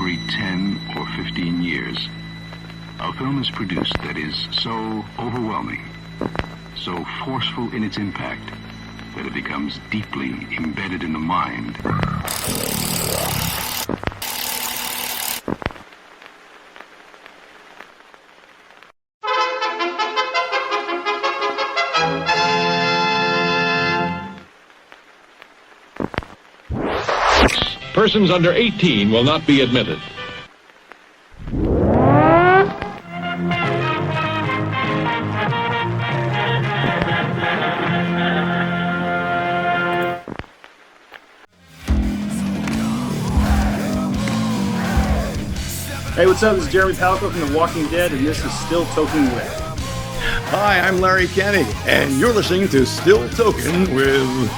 every 10 or 15 years, a film is produced that is so overwhelming, so forceful in its impact, that it becomes deeply embedded in the mind. Persons under 18 will not be admitted. Hey, what's up? This is Jeremy Palco from The Walking Dead, and this is Still Toking With. Hi, I'm Larry Kenny, and you're listening to Still Toking with...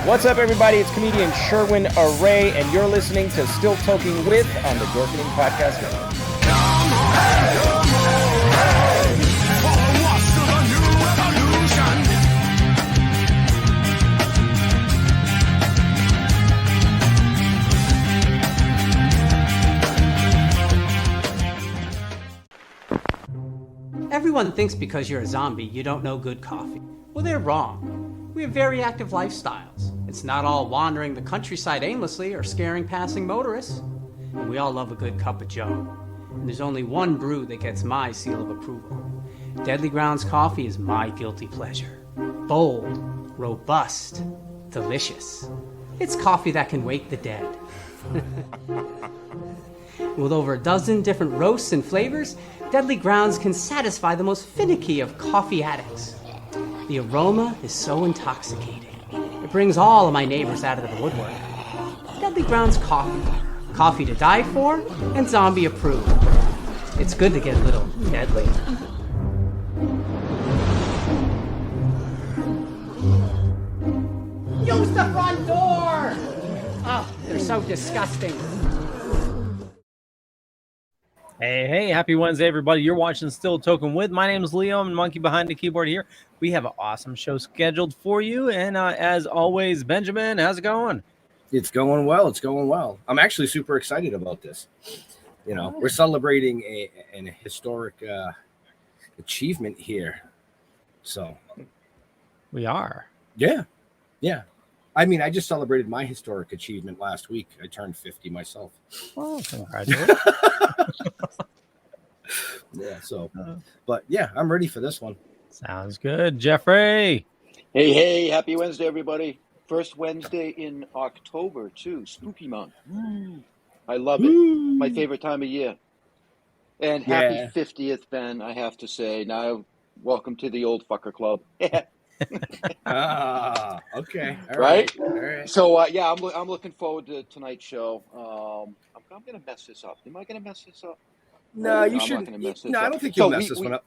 What's up, everybody? It's comedian Sherwin Array, and you're listening to Still Toking With on the Dorkening Podcast Network. Everyone thinks because you're a zombie, you don't know good coffee. Well, they're wrong. We have very active lifestyles. It's not all wandering the countryside aimlessly or scaring passing motorists. And we all love a good cup of joe. And there's only one brew that gets my seal of approval. Deadly Grounds coffee is my guilty pleasure. Bold, robust, delicious. It's coffee that can wake the dead. With over a dozen different roasts and flavors, Deadly Grounds can satisfy the most finicky of coffee addicts. The aroma is so intoxicating. It brings all of my neighbors out of the woodwork. Deadly Grounds coffee. Coffee to die for and zombie approved. It's good to get a little deadly. Use the front door! Oh, they're so disgusting. Hey, happy Wednesday, everybody. You're watching Still Toking With. My name is Leo. I'm the monkey behind the keyboard here. We have an awesome show scheduled for you. And as always, Benjamin, how's it going? It's going well. It's going well. I'm actually super excited about this. You know, we're celebrating an historic achievement here. So. We are. Yeah. I mean, I just celebrated my historic achievement last week. I turned 50 myself. Oh, congratulations. Yeah, so, but yeah, I'm ready for this one. Sounds good. Jeffrey. Hey, happy Wednesday, everybody. First Wednesday in October, too. Spooky month. I love it. My favorite time of year. And happy 50th, Ben, I have to say. Now, welcome to the old fucker club. Okay. All right? All right. So, I'm looking forward to tonight's show. I'm going to mess this up. Am I going to mess this up? No, you shouldn't. I'm not gonna mess this No, up. I don't think you'll mess this one up.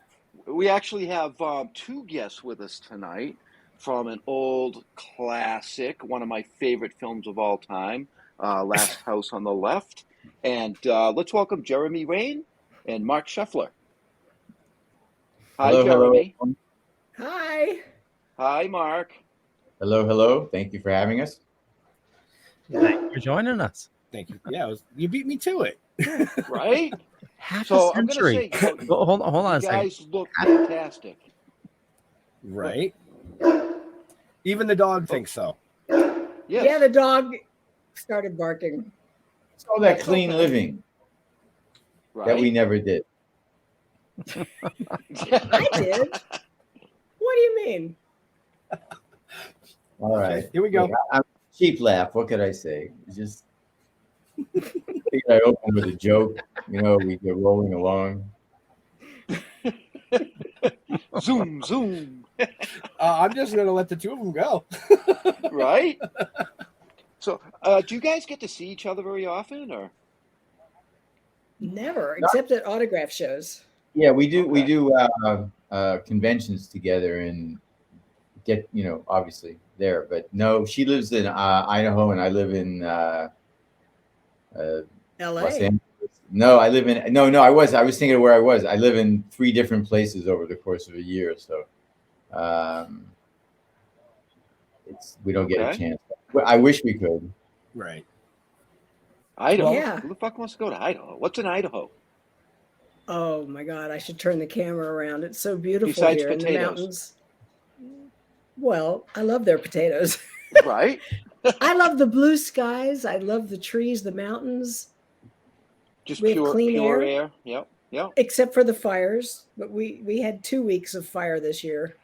We actually have two guests with us tonight from an old classic, one of my favorite films of all time, Last House on the Left. And let's welcome Jeramie Rain and Marc Sheffler. Hi, hello, Jeramie. hello. Hi. Hi, Marc. Hello. Thank you for having us. Thank you for joining us. Thank you. Yeah, you beat me to it. Right? Half So a century. I'm gonna say, hold on a you second. guys look fantastic. Right? Even the dog thinks so. Yes. Yeah, the dog started barking. It's all that clean living that we never did. I did. What do you mean? All right. Okay, here we go. I'm cheap laugh. What could I say? It's just figured I open with a joke. You know, we get rolling along. Zoom. I'm just going to let the two of them go. Right? So, do you guys get to see each other very often, or? Never, except at autograph shows. Yeah, we do. Okay. We do conventions together and get, obviously there. But no, she lives in Idaho and I live in LA. Los Angeles. No, I live in I was thinking of where I was. I live in 3 different places over the course of a year, so we don't get a chance. I wish we could. Right. Idaho. Yeah. Who the fuck wants to go to Idaho? What's in Idaho? Oh my God, I should turn the camera around. It's so beautiful Besides here in the potatoes. mountains. Well, I love their potatoes. Right? I love the blue skies. I love the trees, the mountains. Just We have clean pure air. air. Yep. Yep. Except for the fires. But we had 2 weeks of fire this year.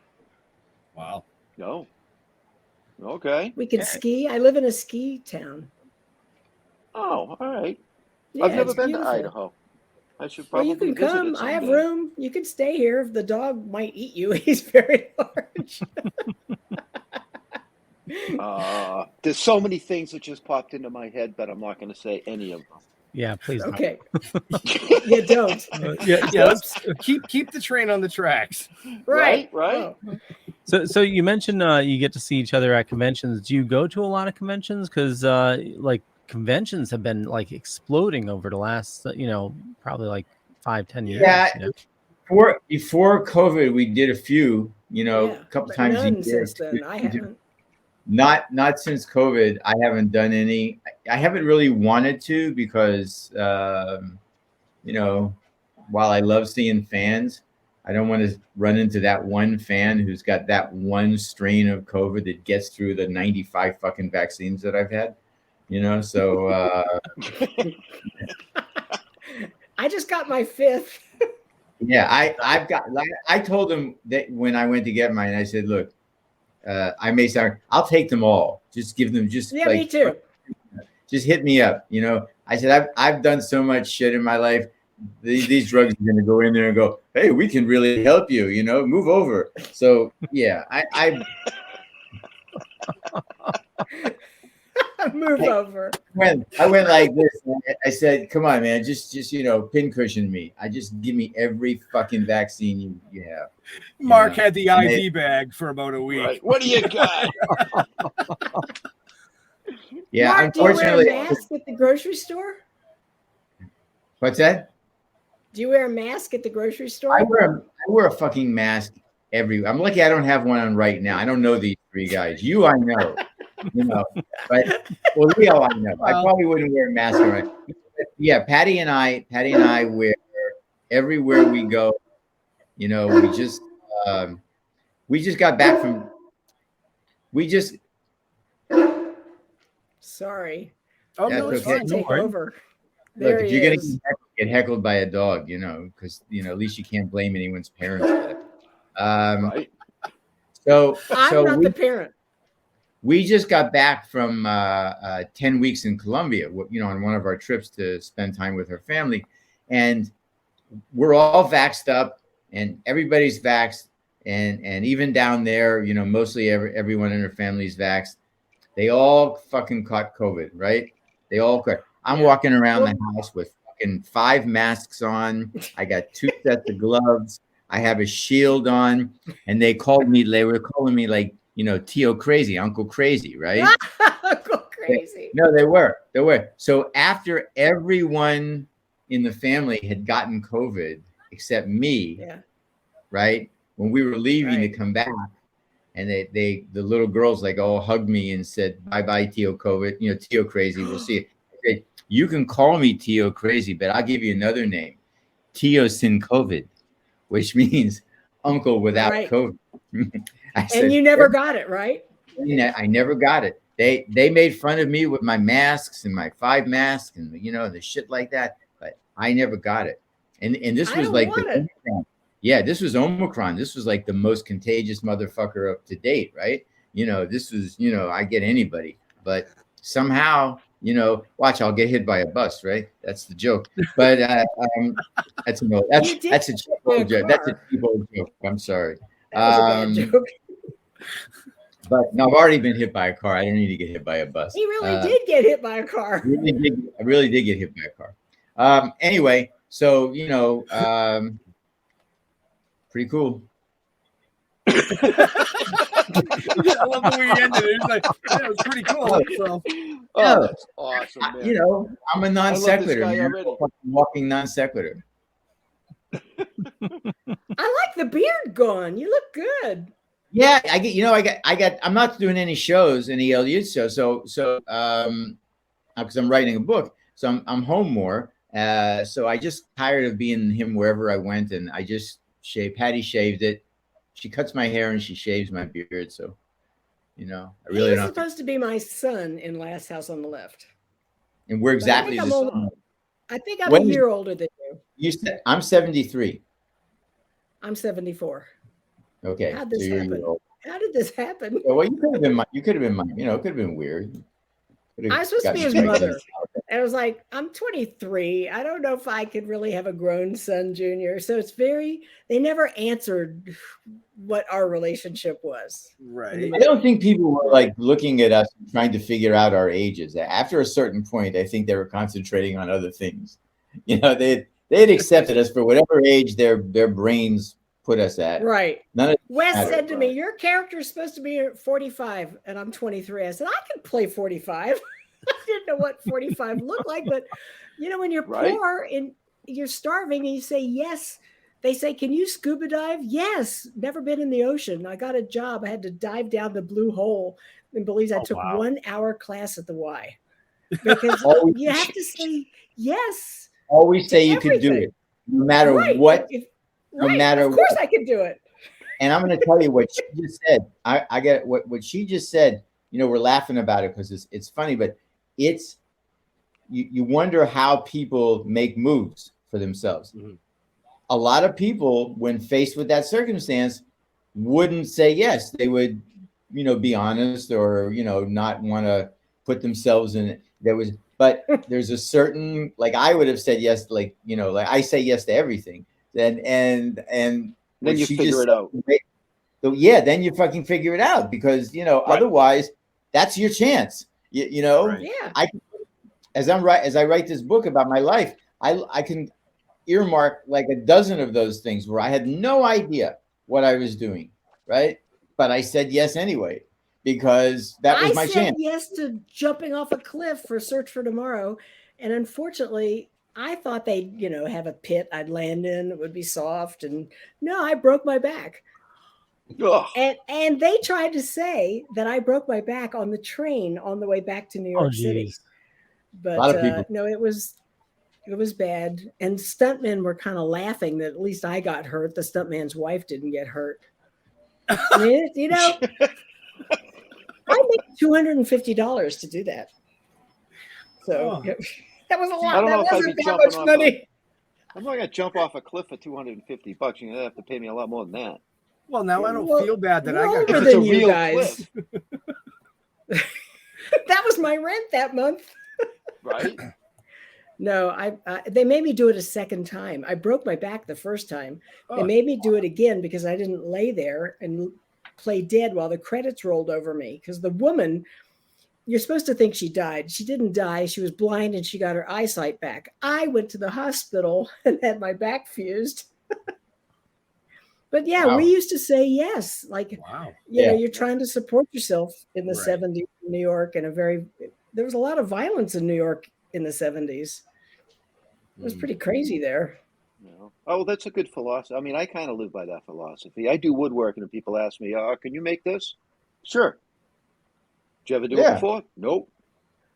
Wow. No. Okay. We could ski. I live in a ski town. Oh, all right. Yeah, I've never it's been beautiful. to Idaho. I should Well, probably you can visit come. it I have someday. room. You can stay here. The dog might eat you. He's very large. There's so many things that just popped into my head, but I'm not going to say any of them. Yeah, please. don't. Okay. Yeah, don't. Yeah. Let's keep the train on the tracks. Right. Right. Oh. So you mentioned you get to see each other at conventions. Do you go to a lot of conventions? Because like conventions have been like exploding over the last probably like 5-10 years. Yeah. You know? Before COVID, we did a few, a couple but times a none year. since then. I haven't. Not since COVID. I haven't done any. I haven't really wanted to because, while I love seeing fans, I don't want to run into that one fan who's got that one strain of COVID that gets through the 95 fucking vaccines that I've had. So I just got my 5th. yeah, I told him that when I went to get mine, I said, look, I'll take them all. Just give them Me too. Just hit me up. I said, I've done so much shit in my life. These drugs are going to go in there and go, hey, we can really help you, move over. So yeah, I move over. I went like this. I said, come on, man, just pincushion me. Just give me every fucking vaccine you have. Mark had the IV bag for about a week. Right. What do you got? Yeah, Mark, unfortunately. do you wear a mask at the grocery store? What's that? Do you wear a mask at the grocery store? I wear a fucking mask everywhere. I'm lucky I don't have one on right now. I don't know these 3 guys. You, I know. But Leo, I know. I probably wouldn't wear a mask on right. Yeah, Patty and I wear everywhere we go. We just got back from. Sorry. Oh, That's no, it's okay. fine. Take over. Look, There if he you're gonna is. get heckled by a dog, because at least you can't blame anyone's parents for it. Right. So I'm not the parent. we just got back from 10 weeks in Colombia, on one of our trips to spend time with her family, and we're all vaxxed up, and everybody's vaxxed, and even down there, mostly everyone in her family's vaxxed. They all fucking caught COVID, right? They all caught. I'm walking around the house with fucking 5 masks on. I got 2 sets of gloves. I have a shield on, and they were calling me like, Tio crazy, Uncle crazy, right? Uncle crazy. No, they were. So after everyone in the family had gotten COVID except me, right? When we were leaving to come back, and the little girls all hugged me and said, bye-bye, Tio COVID, Tio crazy, we'll see you. I said, you can call me Tio crazy, but I'll give you another name, Tio sin COVID, which means uncle without COVID. I said, and you never got it, right? I never got it. They made fun of me with my masks and my 5 masks and the shit like that, but I never got it. And this was like Omicron. Yeah, this was Omicron. This was like the most contagious motherfucker up to date, right? This was I get anybody, but somehow watch, I'll get hit by a bus, right? That's the joke. But that's a cheap old joke. That's a cheap old joke. I'm sorry. That was a bad joke. But no, I've already been hit by a car. I don't need to get hit by a bus. He really did get hit by a car. I really did get hit by a car. Anyway, so pretty cool. I love the way he ended it. He's like, it was pretty cool. So. Oh, that's awesome, man. I'm a non sequitur, man. Walking non sequitur. I like the beard gone. You look good. Yeah, I'm not doing any shows, any LU shows, so because I'm writing a book. So I'm home more. So I just tired of being him wherever I went, and I just shaved. Patty shaved it. She cuts my hair and she shaves my beard. So, I really He was don't. supposed to be my son in Last House on the Left. And we're But exactly the same. I think I'm When a year older than you. You said I'm 73. I'm 74. Okay, How'd this so you're a year happen? old. How did this happen? Yeah, well, you could have been. You could have been mine. It could have been weird. I was supposed to be his mother. And I was like, I'm 23. I don't know if I could really have a grown son, Junior. So they never answered what our relationship was. Right. I don't think people were like looking at us and trying to figure out our ages. After a certain point, I think they were concentrating on other things. They had accepted us for whatever age their brains put us at. Right. Wes said to me, your character is supposed to be 45 and I'm 23. I said, I can play 45. I didn't know what 45 looked like, but when you're poor and you're starving and you say yes, they say, can you scuba dive? Yes. Never been in the ocean. I got a job. I had to dive down the blue hole. And Belize, I took 1 hour class at the Y because you have to say yes. Always say you could do it, no matter what. No matter of course, I could do it. And I'm going to tell you what she just said. I get what she just said. We're laughing about it because it's funny, but it's you wonder how people make moves for themselves. Mm-hmm. A lot of people, when faced with that circumstance, wouldn't say yes. They would, be honest or not want to put themselves in it. But there's a certain, like I would have said yes, like I say yes to everything. And then you figure it out. So then you fucking figure it out because otherwise that's your chance. Right. Yeah. As I write this book about my life, I can earmark like a dozen of those things where I had no idea what I was doing, right? But I said yes anyway because that was my chance. I said yes to jumping off a cliff for Search for Tomorrow, and unfortunately, I thought they'd, have a pit I'd land in. It would be soft. And no, I broke my back. Ugh. And they tried to say that I broke my back on the train on the way back to New York City. But no, it was bad. And stuntmen were kind of laughing that at least I got hurt. The stuntman's wife didn't get hurt. I mean, I make $250 to do that. So that was a lot. That wasn't that much money. I'm not going to jump off a cliff for $250. You're going to have to pay me a lot more than that. Well, now I don't feel bad that I got older than you guys. That was my rent that month. Right? No, they made me do it a second time. I broke my back the first time. They made me do it again because I didn't lay there and play dead while the credits rolled over me. Because the woman, you're supposed to think she died. She didn't die. She was blind and she got her eyesight back. I went to the hospital and had my back fused. But yeah, we used to say yes. Like, you're trying to support yourself in the 70s in New York, and there was a lot of violence in New York in the 70s. It was pretty crazy there. Oh, that's a good philosophy. I mean, I kind of live by that philosophy. I do woodworking, and people ask me, can you make this? Sure. Did you ever do it before? Nope.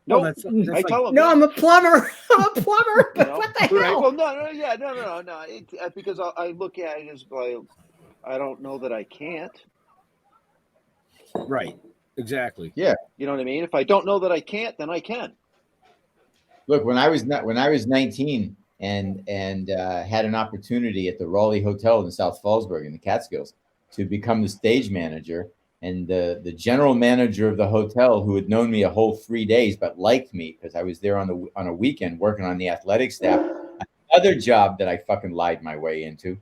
No, that's I tell them. No, I'm a plumber. I'm a plumber. What the hell? Well, no. Because I look at it as like, I don't know that I can't. Right. Exactly. Yeah. You know what I mean? If I don't know that I can't, then I can. Look, when I was 19 and had an opportunity at the Raleigh Hotel in South Fallsburg in the Catskills to become the stage manager, and the general manager of the hotel, who had known me a whole 3 days but liked me because I was there on a weekend working on the athletic staff, another job that I fucking lied my way into,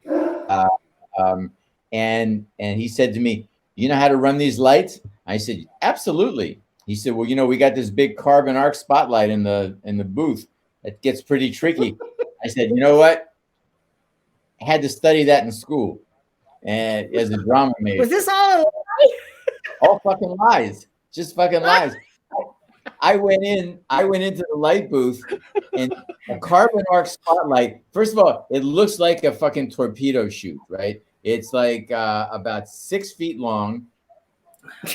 and he said to me, "You know how to run these lights?" I said, "Absolutely." He said, "Well, we got this big carbon arc spotlight in the booth. It gets pretty tricky." I said, "You know what? I had to study that in school, and as a drama major." Was this all a lie? All fucking lies, just fucking lies. I went into the light booth, and a carbon arc spotlight. First of all, it looks like a fucking torpedo chute, right? It's like about 6 feet long,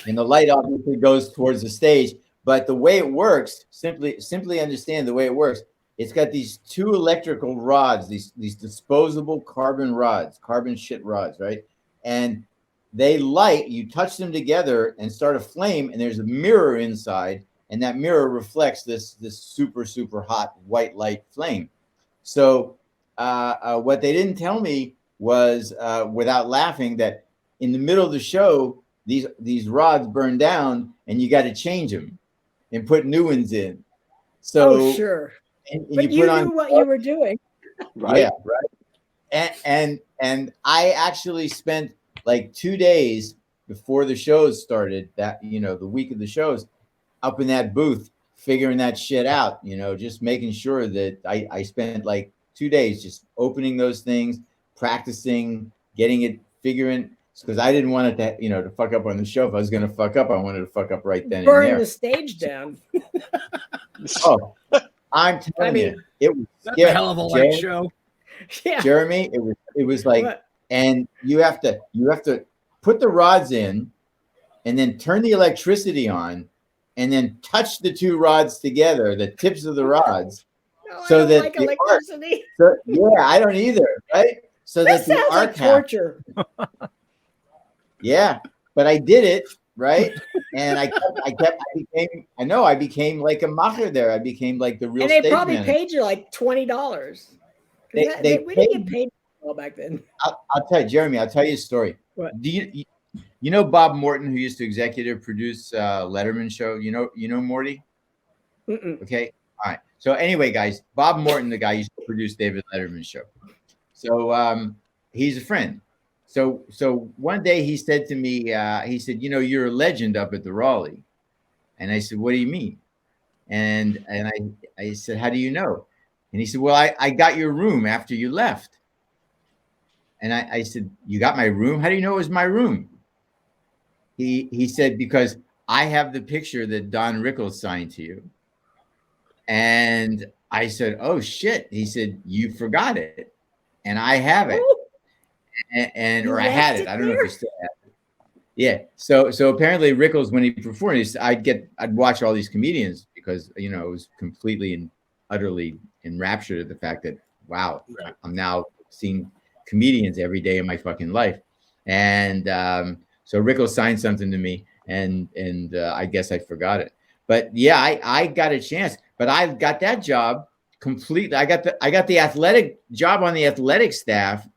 and the light obviously goes towards the stage. But the way it works, simply understand the way it works. it's got these two electrical rods, these disposable carbon shit rods, right? And they light, you touch them together and start a flame, and there's a mirror inside, and that mirror reflects this super, super hot white light flame. So what they didn't tell me was, without laughing, that in the middle of the show, these rods burn down, and you got to change them and put new ones in. So sure. And but you knew what you were doing. Right. Yeah, right. And I actually spent like 2 days before the shows started, that, you know, the week of the shows, up in that booth figuring that shit out, you know, just making sure that I spent like 2 days just opening those things, practicing, getting it, figuring, because I didn't want it to, you know, to fuck up on the show. If I was going to fuck up, I wanted to fuck up right then and there. Burn the stage down. Oh, I'm telling you, it was a hell of a light show. Yeah. Jeramie, it was like, what? And you have to put the rods in, and then turn the electricity on, and then touch the two rods together, the tips of the rods, so that like electricity. Yeah, I don't either, right? So that that the arc like torture. Yeah, but I did it, right? And I became like a macher there. I became like the real. And they stage probably manager. paid you like $20. We didn't get paid well back then. I'll tell you, Jeramie. I'll tell you a story. What? Do you know Bob Morton, who used to executive produce Letterman show? You know Morty? Mm-mm. Okay, all right. So anyway, guys, Bob Morton, the guy used to produce David Letterman's show. So he's a friend. So one day he said to me, he said, you know, you're a legend up at the Raleigh. And I said, what do you mean? And I said, how do you know? And he said, well, I got your room after you left. And I said, you got my room? How do you know it was my room? He said, because I have the picture that Don Rickles signed to you. And I said, oh shit. He said, you forgot it. And I have it. Or I had it. I don't know if you still have it. Yeah. So apparently Rickles, when he performed, I'd watch all these comedians because, you know, it was completely and utterly enraptured at the fact that, wow, right. I'm now seeing comedians every day of my fucking life. And so Rickles signed something to me, and I guess I forgot it. But yeah, I got a chance, but I got that job completely. I got the athletic job on the athletic staff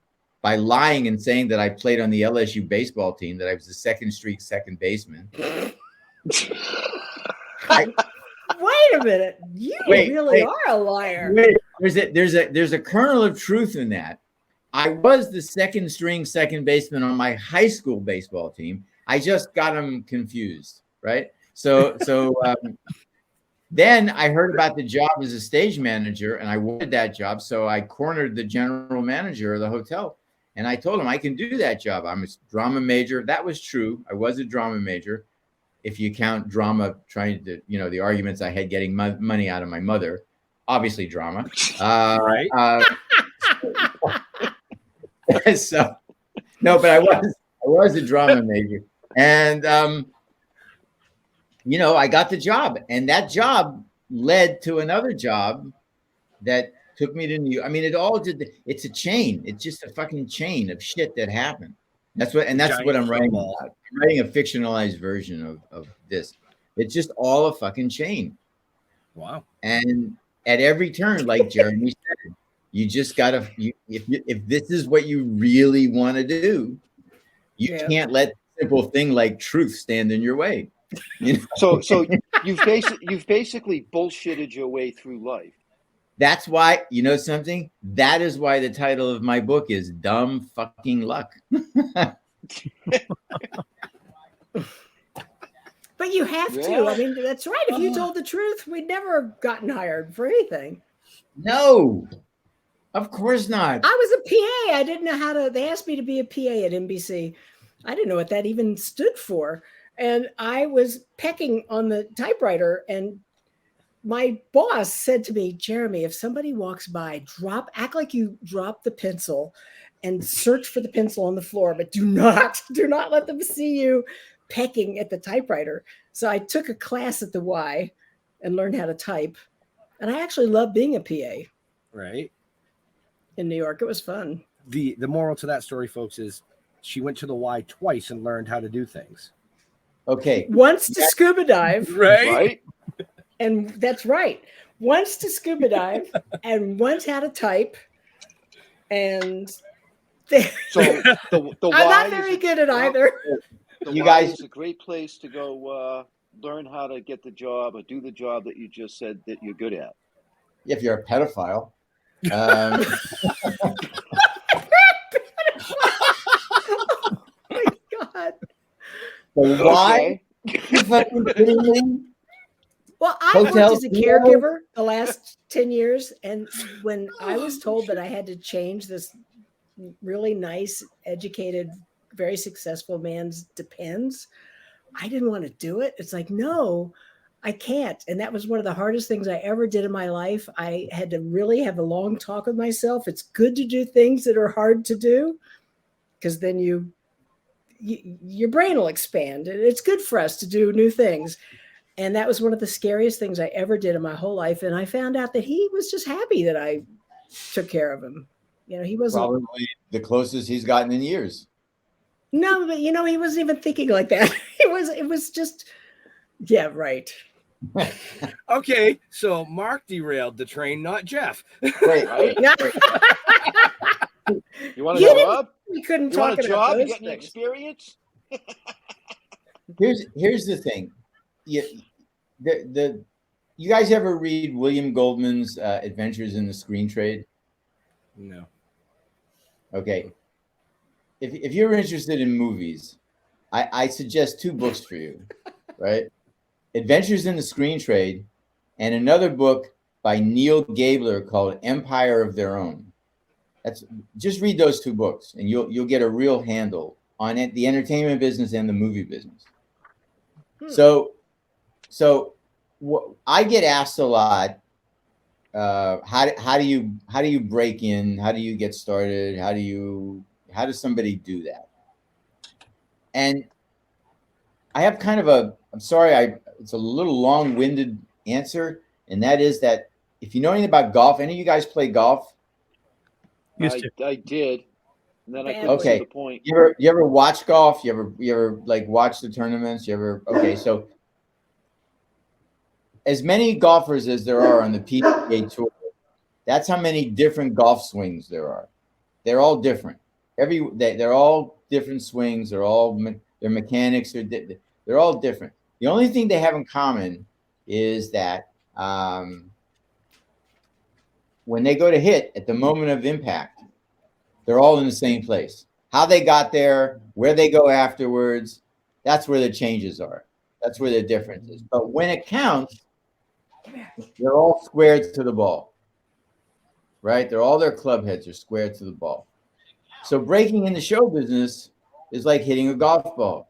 by lying and saying that I played on the LSU baseball team, that I was the second-streak second baseman. Wait a minute. You really are a liar. Wait. There's a kernel of truth in that. I was the second-string second baseman on my high school baseball team. I just got them confused, right? So then I heard about the job as a stage manager, and I wanted that job. So I cornered the general manager of the hotel. And I told him I can do that job. I'm a drama major. That was true. I was a drama major. If you count drama, trying to, you know, the arguments I had getting money out of my mother, obviously drama. Right. So, no, but I was a drama major. And, you know, I got the job. And that job led to another job that took me to New York. I mean, it's a chain. It's just a fucking chain of shit that happened. That's what I'm writing about. I'm writing a fictionalized version of this. It's just all a fucking chain. Wow. And at every turn, like Jeramie said, you just gotta, if this is what you really want to do, you can't let a simple thing like truth stand in your way. You know? So you've basically bullshitted your way through life. That's why, you know something? That is why the title of my book is Dumb Fucking Luck. But you have to. I mean, that's right. If you told the truth, we'd never have gotten hired for anything. No, of course not. I was a PA. I didn't know how to. They asked me to be a PA at NBC. I didn't know what that even stood for. And I was pecking on the typewriter, and my boss said to me, Jeramie, if somebody walks by, act like you drop the pencil and search for the pencil on the floor, but do not let them see you pecking at the typewriter. So I took a class at the Y and learned how to type. And I actually loved being a PA Right. in New York. It was fun. The moral to that story, folks, is she went to the Y twice and learned how to do things. Okay. Once to scuba dive. Right? And that's right. Once to scuba dive and once how to type. And So the I'm Y not is very a- good at either. The You Y guys- is a great place to go learn how to get the job or do the job that you just said that you're good at. If you're a pedophile. Oh my God. Why? You fucking kidding me? Well, I worked Hotel as a Zero? caregiver the last 10 years. And when I was told that I had to change this really nice, educated, very successful man's depends, I didn't want to do it. It's like, no, I can't. And that was one of the hardest things I ever did in my life. I had to really have a long talk with myself. It's good to do things that are hard to do because then your brain will expand. It's good for us to do new things. And that was one of the scariest things I ever did in my whole life. And I found out that he was just happy that I took care of him. You know, he wasn't. Probably the closest he's gotten in years. No, but you know, he wasn't even thinking like that. It was just, yeah, right. Okay, so Mark derailed the train, not Jeff. Wait, Right? You want a You didn't- job? We couldn't You talk want a about job? You those get any things. experience? here's the thing. You guys ever read William Goldman's Adventures in the Screen Trade? No. Okay. If you're interested in movies, I suggest two books for you, right? Adventures in the Screen Trade and another book by Neil Gabler called Empire of Their Own. Just read those two books and you'll get a real handle on it, the entertainment business and the movie business. So I get asked a lot, how do you break in? How do you get started? How does somebody do that? And I have kind of I'm sorry, it's a little long-winded answer, and that is that if you know anything about golf, any of you guys play golf? I did. And then I couldn't Okay. see the point. You ever watch golf? You ever like watch the tournaments? Okay, so as many golfers as there are on the PGA Tour, that's how many different golf swings there are. They're all different. They're all different swings. Their mechanics they're all different. The only thing they have in common is that when they go to hit at the moment of impact, they're all in the same place. How they got there, where they go afterwards, that's where the changes are. That's where the difference is. But when it counts, they're all squared to the ball, right? Their club heads are squared to the ball. So breaking in the show business is like hitting a golf ball.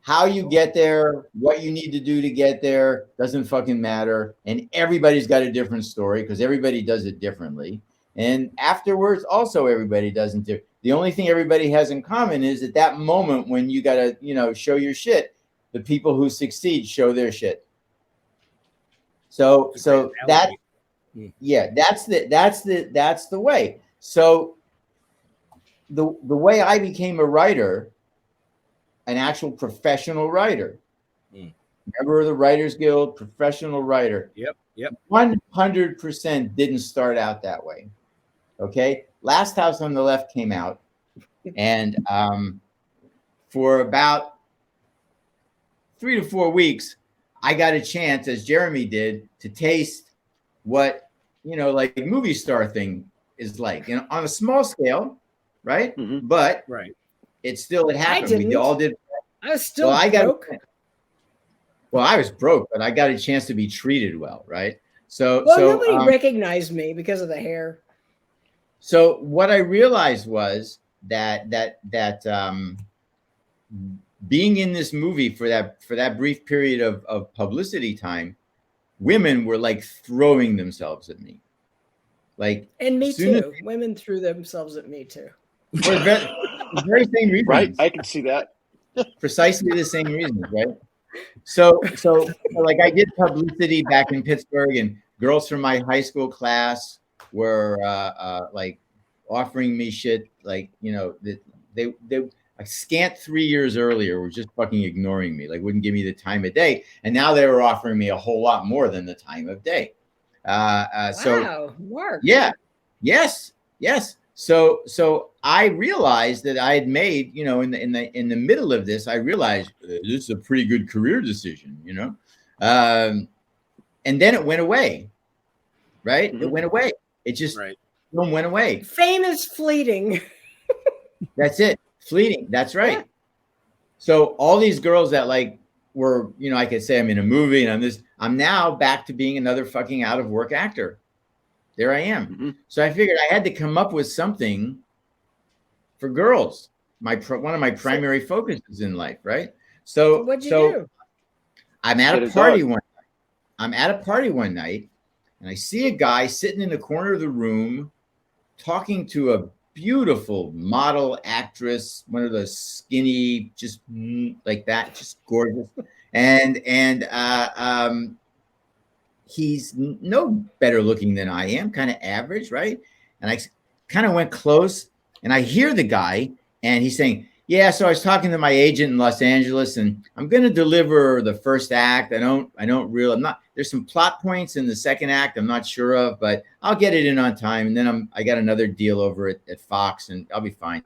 How you get there, what you need to do to get there doesn't fucking matter. And everybody's got a different story because everybody does it differently. And afterwards, also everybody doesn't do. The only thing everybody has in common is at that moment when you got to, show your shit, the people who succeed show their shit. So that, yeah, that's the way. So the way I became a writer, an actual professional writer, member of the Writers Guild, professional writer. Yep. 100% didn't start out that way. Okay. Last House on the Left came out, and for about 3 to 4 weeks, I got a chance, as Jeramie did, to taste what, like a movie star thing is like, on a small scale, right? Mm-hmm. But right. It happened. We all did. I was still broke. I was broke, but I got a chance to be treated well, right? So nobody recognized me because of the hair. So what I realized was that being in this movie for that brief period of publicity time, women were like throwing themselves at me, like, and me too. Women threw themselves at me too. For the very same reason, right? I can see that. Precisely the same reasons, right? So like I did publicity back in Pittsburgh, and girls from my high school class were like offering me shit, like, you know, they a scant 3 years earlier were just fucking ignoring me, like wouldn't give me the time of day, and now they were offering me a whole lot more than the time of day. So Mark. Yeah, yes. So I realized that I had made, you know, in the middle of this, I realized this is a pretty good career decision, you know, and then it went away, right? It went away. It just went away. Fame is fleeting. That's it. Fleeting. That's right. Yeah. So all these girls that like were, you know, I could say I'm in a movie and I'm now back to being another fucking out of work actor. There I am. So I figured I had to come up with something for girls. One of my primary focuses in life, right? So what'd you do? I'm at a party one night, and I see a guy sitting in the corner of the room talking to a beautiful model actress, one of those skinny, just like that, just gorgeous. And he's no better looking than I am, kind of average, right? And I kind of went close, and I hear the guy, and he's saying, yeah, so I was talking to my agent in Los Angeles, and I'm going to deliver the first act. There's some plot points in the second act I'm not sure of, but I'll get it in on time. And then I got another deal over at Fox, and I'll be fine.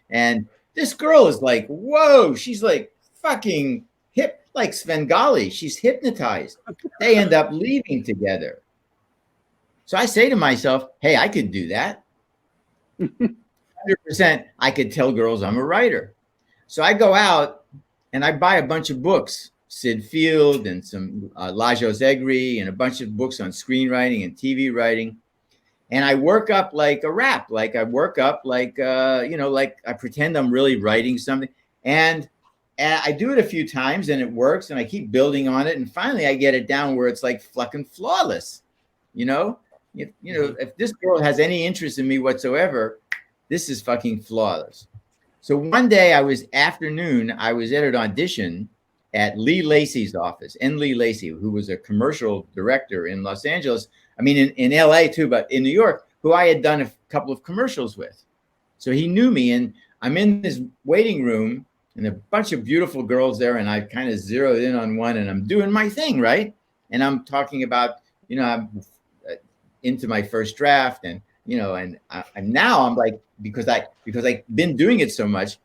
And this girl is like, whoa, she's like fucking hip, like Svengali. She's hypnotized. They end up leaving together. So I say to myself, hey, I could do that. 100%, I could tell girls I'm a writer. So I go out and I buy a bunch of books, Sid Field and some Lajos Egri and a bunch of books on screenwriting and TV writing. And I work up like a rap, like I work up like, like I pretend I'm really writing something. And I do it a few times and it works, and I keep building on it. And finally I get it down where it's like fucking flawless. If this girl has any interest in me whatsoever, this is fucking flawless. So one day I was at an audition at Lee Lacey's office, Lee Lacey, who was a commercial director in Los Angeles. I mean, in LA too, but in New York, who I had done a couple of commercials with. So he knew me, and I'm in this waiting room and a bunch of beautiful girls there. And I kind of zeroed in on one, and I'm doing my thing, right? And I'm talking about, I'm into my first draft, and now I'm like, because I've been doing it so much,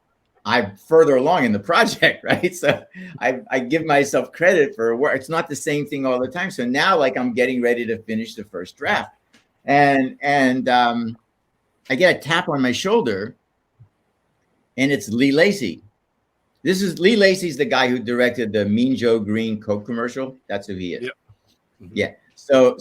I'm further along in the project, right? So I give myself credit for work. It's not the same thing all the time. So now, like, I'm getting ready to finish the first draft, and I get a tap on my shoulder, and it's Lee Lacey. Lee Lacey's the guy who directed the Mean Joe Green Coke commercial. That's who he is. Yep. Yeah. So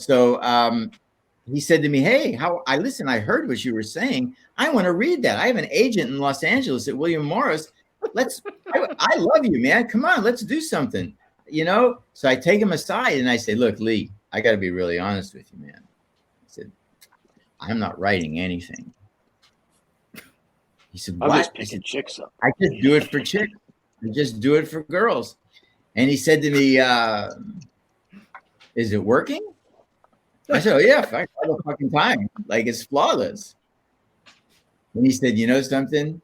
he said to me, hey, I heard what you were saying. I want to read that. I have an agent in Los Angeles at William Morris. I love you, man. Come on, let's do something. So I take him aside and I say, look, Lee, I got to be really honest with you, man. I said, I'm not writing anything. He said, what? I'm just picking chicks up. I just do it for chicks. I just do it for girls. And he said to me, is it working? I said, oh, yeah, all the fucking time. Like, it's flawless. And he said, you know something?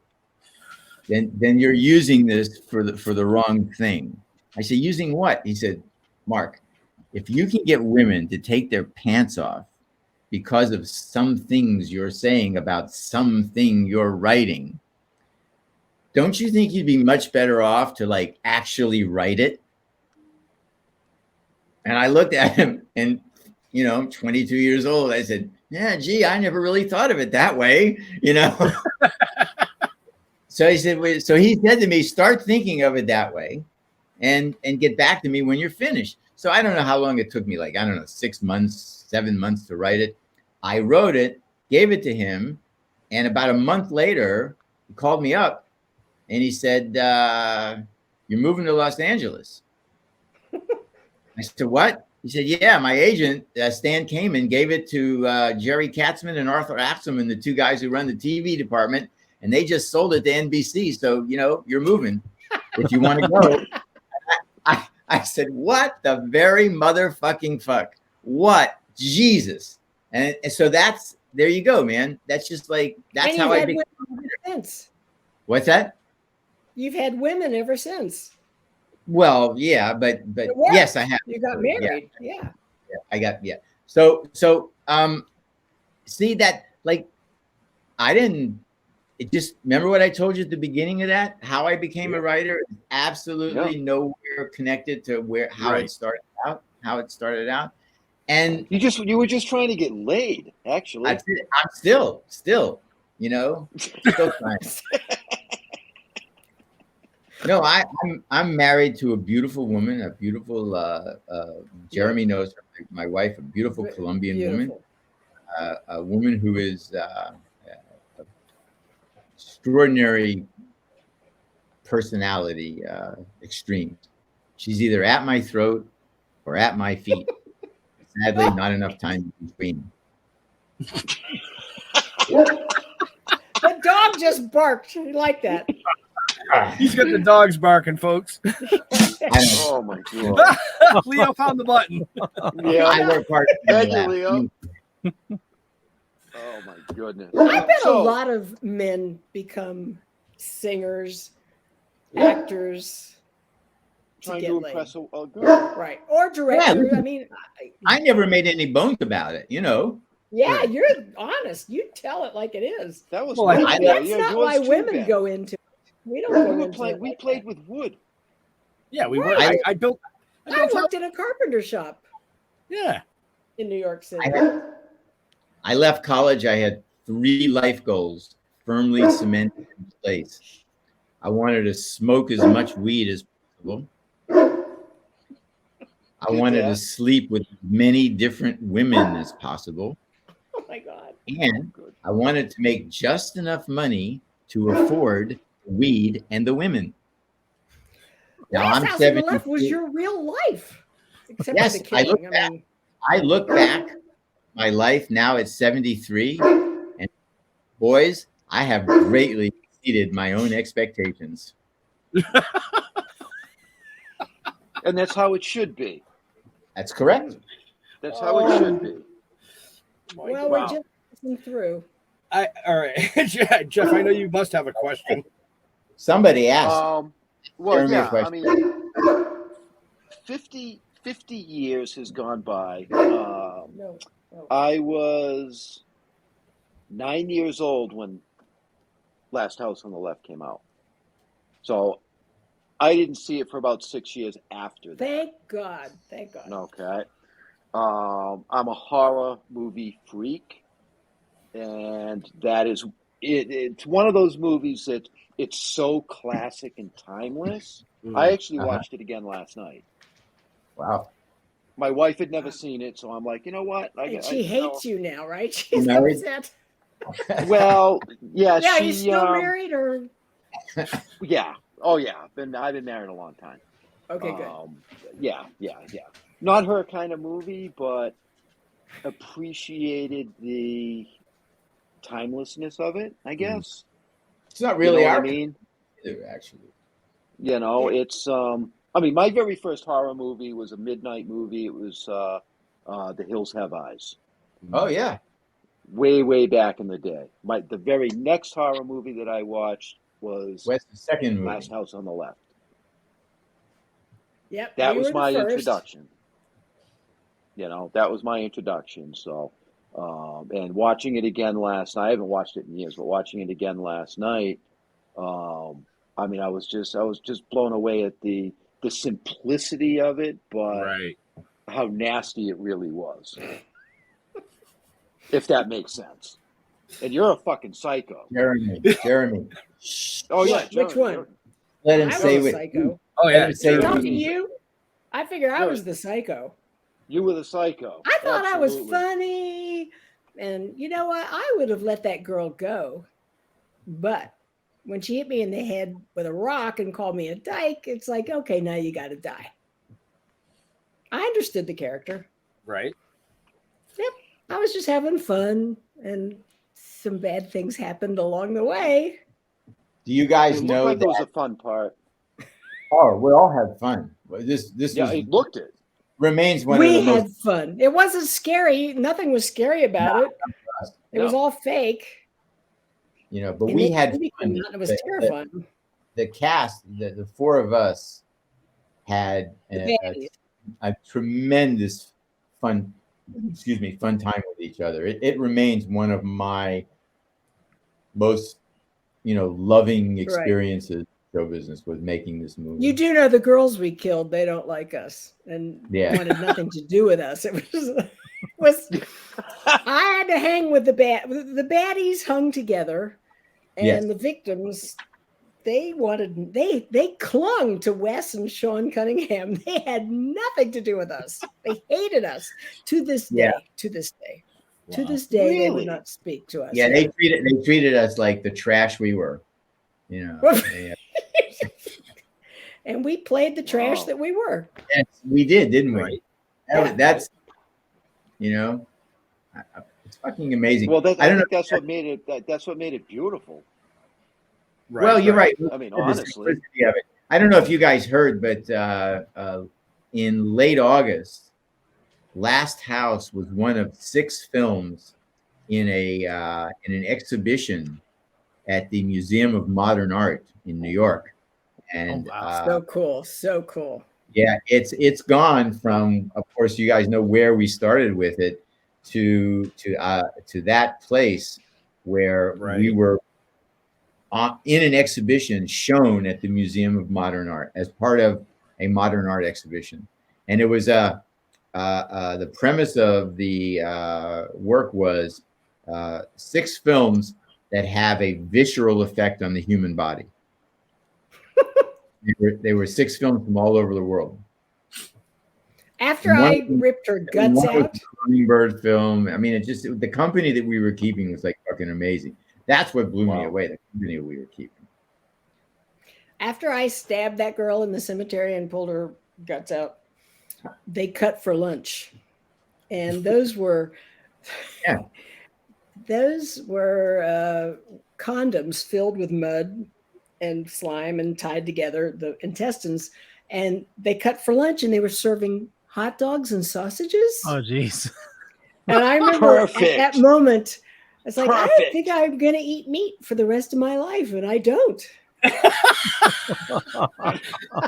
Then you're using this for the wrong thing. I said, using what? He said, Mark, if you can get women to take their pants off because of some things you're saying about something you're writing, don't you think you'd be much better off to like actually write it? And I looked at him, and I'm 22 years old. I said, yeah, gee, I never really thought of it that way, So he said to me, start thinking of it that way and get back to me when you're finished. So I don't know how long it took me, 6 months, 7 months to write it. I wrote it, gave it to him. And about a month later, he called me up and he said, you're moving to Los Angeles. I said, what? He said, yeah, my agent, Stan Kamen, gave it to Jerry Katzman and Arthur Axelman, the two guys who run the TV department, and they just sold it to NBC. So, you're moving if you want to go. I said, what the very motherfucking fuck? What Jesus. And so there you go, man. That's just like, that's how I became. Since. What's that? You've had women ever since. Well, yeah, but yes, I have. You got married. Yeah. I got, So, see that, like, remember what I told you at the beginning of that? How I became a writer is absolutely nowhere connected to how it started out. And you were just trying to get laid, actually. I'm still, still trying. No, I'm married to a beautiful woman, a beautiful Jeramie knows her, my wife, a beautiful Colombian woman, a woman who is extraordinary personality, extreme. She's either at my throat or at my feet. Sadly, not enough time between. The dog just barked. You like that? He's got the dogs barking, folks. Oh my God! Leo found the button. Yeah, I work hard. Thank you, Leo. Oh my goodness! I bet a lot of men become singers, actors, trying to impress a girl, right? Or director. Yeah, I mean, I never made any bones about it, Yeah, you're honest. You tell it like it is. That was that's not why women go into it. We don't go into it. We played with wood. Yeah, we were. Right. I worked in a carpenter shop. Yeah. In New York City. I left college. I had 3 life goals firmly cemented in place. I wanted to smoke as much weed as possible. I wanted to sleep with many different women as possible. Oh my God. And I wanted to make just enough money to afford weed and the women. Now Last I'm House 70. on the Left was your real life. Except Yes, for the killing. I look back my life now at 73, and boys, I have greatly exceeded my own expectations. And that's how it should be. That's correct. That's how it should be. Well, we're just listening through. All right, Jeff. I know you must have a question. Somebody asked. Well, yeah. I mean, 50 years has gone by. I was 9 years old when Last House on the Left came out. So I didn't see it for about 6 years after that. Thank God. Thank God. Okay. I'm a horror movie freak. And that is it's one of those movies that it's so classic and timeless. I actually watched it again last night. Wow. My wife had never seen it, so I'm like, you know what? She hates you now, right? She's upset. Well, yeah. Yeah, you still married, or? Yeah. Oh, yeah. I've been married a long time. Okay, good. Yeah. Not her kind of movie, but appreciated the timelessness of it, I guess. It's not really our either, actually. It's I mean, my very first horror movie was a midnight movie. It was The Hills Have Eyes. Oh yeah. Way back in the day. The very next horror movie that I watched was What's the second movie? Last House on the Left. Yep. That was my introduction. That was my introduction. So and watching it again last night, I haven't watched it in years, but watching it again last night, I mean, I was just blown away at the simplicity of it, but how nasty it really was. If that makes sense. And you're a fucking psycho. Jeramie. Oh yeah, which one? Let him say it. Psycho. Oh yeah. Talking to you, I figure I was the psycho. You were the psycho. I thought I was funny, and you know what? I would have let that girl go, but when she hit me in the head with a rock and called me a dyke, it's like, okay, now you got to die. I understood the character. Right. Yep. I was just having fun, and some bad things happened along the way. Do you guys know that was a fun part? Oh, we all had fun. This yeah, was, it looked it. remains one We of the had most. fun. It wasn't scary. Nothing was scary about it. It was all fake. You know, but And we they had really fun. came out, it was terrifying. The cast, the four of us had a tremendous fun time with each other. It remains one of my most, loving experiences in show business, was making this movie. You do know the girls we killed, they don't like us and wanted nothing to do with us. It was I had to hang with the baddies hung together, and the victims, they clung to Wes and Sean Cunningham. They had nothing to do with us. They hated us to this day. To this day. Wow. To this day, they would not speak to us. Yeah, they treated us like the trash we were. And we played the trash that we were. Yes, we did, didn't we? Right. That's it's fucking amazing. Well, I think that's what made it. That's what made it beautiful. Right, well, you're right. I mean, honestly, I don't know if you guys heard, but in late August, Last House was one of 6 films in an exhibition at the Museum of Modern Art in New York. And so cool. Yeah, it's gone from, of course, you guys know where we started with it, to that place where we were in an exhibition shown at the Museum of Modern Art as part of a modern art exhibition. And it was the premise of the work was 6 films that have a visceral effect on the human body. They were 6 films from all over the world. After I ripped her guts out, Bird film. I mean, the company that we were keeping was like fucking amazing. That's what blew me away. The company we were keeping. After I stabbed that girl in the cemetery and pulled her guts out, they cut for lunch, and those were condoms filled with mud and slime and tied together, the intestines, and they cut for lunch, and they were serving hot dogs and sausages. Oh, geez. And I remember at that moment, I was like, I don't think I'm going to eat meat for the rest of my life, and I don't.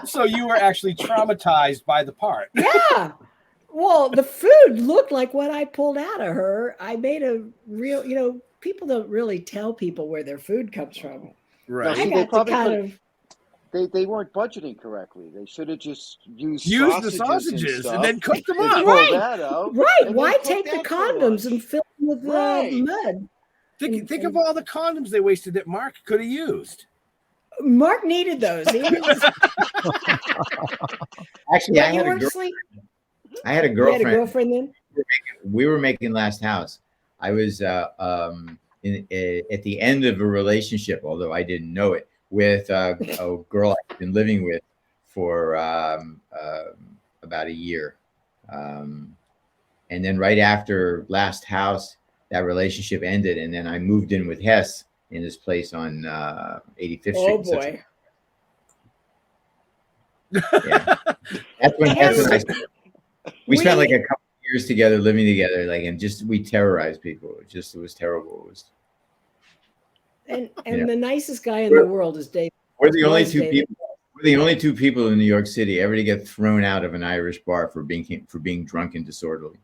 So you were actually traumatized by the part. Yeah. Well, the food looked like what I pulled out of her. I made a real, people don't really tell people where their food comes from. Right. I got to kind of. They weren't budgeting correctly. They should have just used the sausages and then cooked them up. Right. Why take the condoms and fill them with mud? Think of all the condoms they wasted that Marc could have used. Marc needed those. Actually, I had a girlfriend. You had a girlfriend then? We were making Last House. I was at the end of a relationship, although I didn't know it, with a girl I've been living with for about a year. And then right after Last House, that relationship ended, and then I moved in with Hess in this place on 85th Street. Oh, boy. Yeah. That's when Hess and I spent like a couple of years together, living together, and we terrorized people. It was terrible. And the nicest guy in the world is David. We're the only two people. We're the only 2 people in New York City ever to get thrown out of an Irish bar for being drunk and disorderly.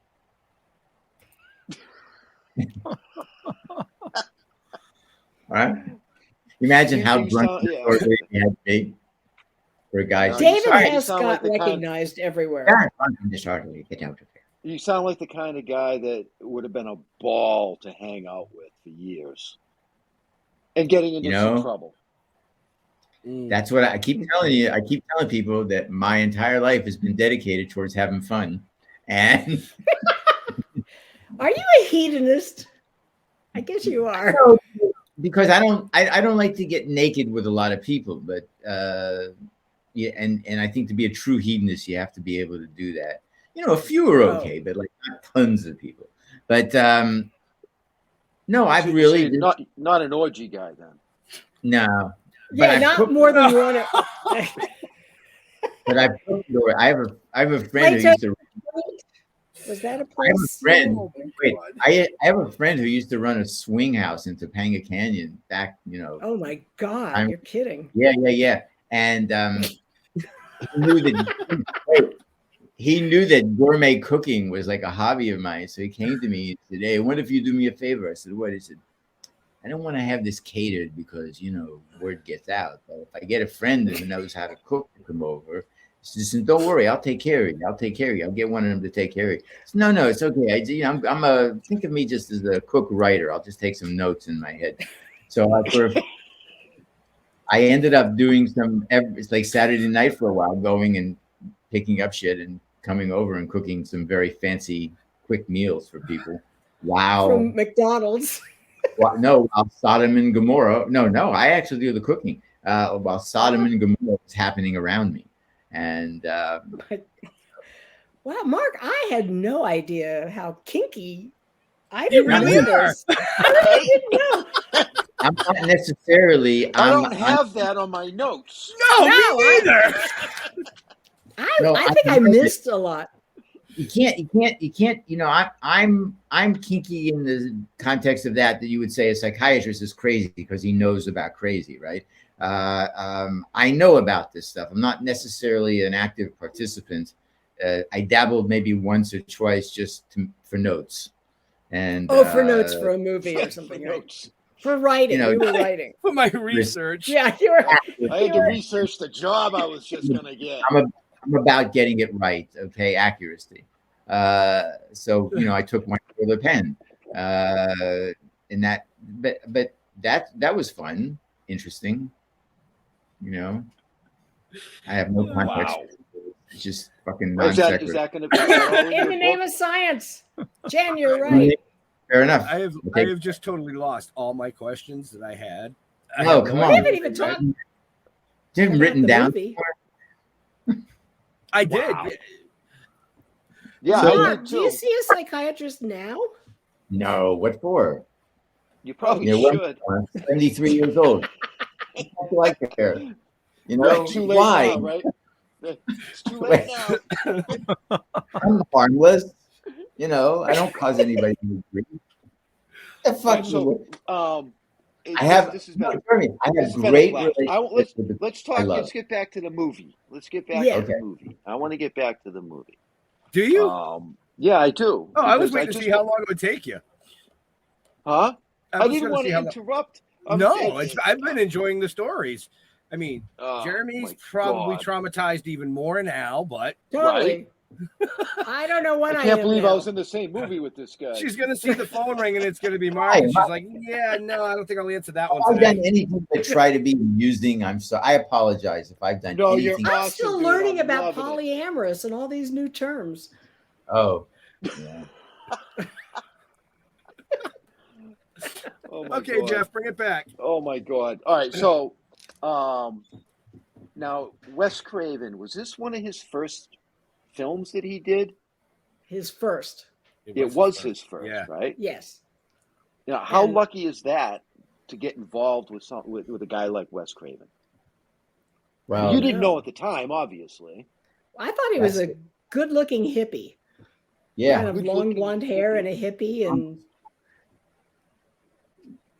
All right. Imagine how drunk and disorderly he had to be for a guy. David has got recognized everywhere. Yeah, drunk and disorderly. Get out of here. You sound like the kind of guy that would have been a ball to hang out with for years. And getting into some trouble. That's what I keep telling you. I keep telling people that my entire life has been dedicated towards having fun. And are you a hedonist? I guess you are. No, because I don't like to get naked with a lot of people, but and I think to be a true hedonist, you have to be able to do that. A few are okay, but not tons of people. But no, I've really not an orgy guy then. No. Yeah, not more than one. But I have a friend who used to Was that a I have a place? friend. Oh, my Wait, God. I have a friend who used to run a swing house in Topanga Canyon back, Oh my God, I'm- you're kidding. yeah. And he knew that gourmet cooking was like a hobby of mine. So he came to me and said, "Hey, what if you do me a favor?" I said, "What?" He said, "I don't want to have this catered because, word gets out. But if I get a friend who knows how to cook to come over, he said, don't worry, I'll take care of you. I'll get one of them to take care of you." I said, no, it's okay. Think of me just as a cook writer. I'll just take some notes in my head. So I ended up doing it's like Saturday night for a while, going and picking up shit and coming over and cooking some very fancy, quick meals for people. Wow. From McDonald's. Well, no, while Sodom and Gomorrah. No, I actually do the cooking. While Sodom and Gomorrah is happening around me. And Wow, Mark, I had no idea how kinky. I You didn't really know are. this. I didn't know. I'm not necessarily. I don't have that on my notes. No, No, me neither. I think I missed a lot. You can't. I'm kinky in the context of that you would say a psychiatrist is crazy because he knows about crazy, right? I know about this stuff. I'm not necessarily an active participant. I dabbled maybe once or twice just for notes. And For notes for a movie or something. For Right? notes. For writing, You you were writing. For my research. Yeah, you were. I had to research the job I was just going to get. I'm about getting it right. Okay, accuracy. So I took my further pen, in that, but that was fun, interesting. I have no context. Wow. It's just fucking Is non-sequitur. that going to be all in In your the name book? of science. Jen, you're right. Fair enough. I have just totally lost all my questions that I had. I Oh, have come no on. We idea. haven't even talked Didn't about written the down. movie. I did. Wow. Yeah, So- I Mark, did do you too. see a psychiatrist now? No, what for? You probably What should. I'm 73 years old. What do I care? Right, too late why? now, right? It's too late now. I'm harmless. I don't cause anybody to grief. The fuck? Right, so, I have. This has No, been. Jeremy, I This have has been a great blast. relationships with the Let's I talk. love. Let's get back to the movie. Let's get back Yeah. to the movie. I want to get back to the movie. Do you? Yeah, I do. I was because waiting to just- see how long it would take you. Huh? I was didn't gonna want see to how long- interrupt. No, I've been enjoying the stories. I mean, Oh, Jeramie's my probably God. traumatized even more now, but Totally. I don't know what I I can't am believe now. I was in the same movie with this guy. she's going to see the phone ring and it's going to be Mark. And she's like, yeah, no, I don't think I'll answer that one If I've done today. anything to try to be amusing, I'm sorry. I apologize if I've done No, you're anything. I'm awesome, still dude. learning I'm about loving it. polyamorous and all these new terms. Oh, yeah. Oh my Okay, God. Jeff, bring it back. Oh my God. All right. So, now Wes Craven, was this one of his first films that he did? His first. It was his first, Yeah. right? Yes. Now, how And- lucky is that to get involved with with a guy like Wes Craven? Well, You didn't know at the time, obviously. I thought he was a good-looking hippie. yeah. Kind of long Good-looking blonde hair hippie. and a hippie, and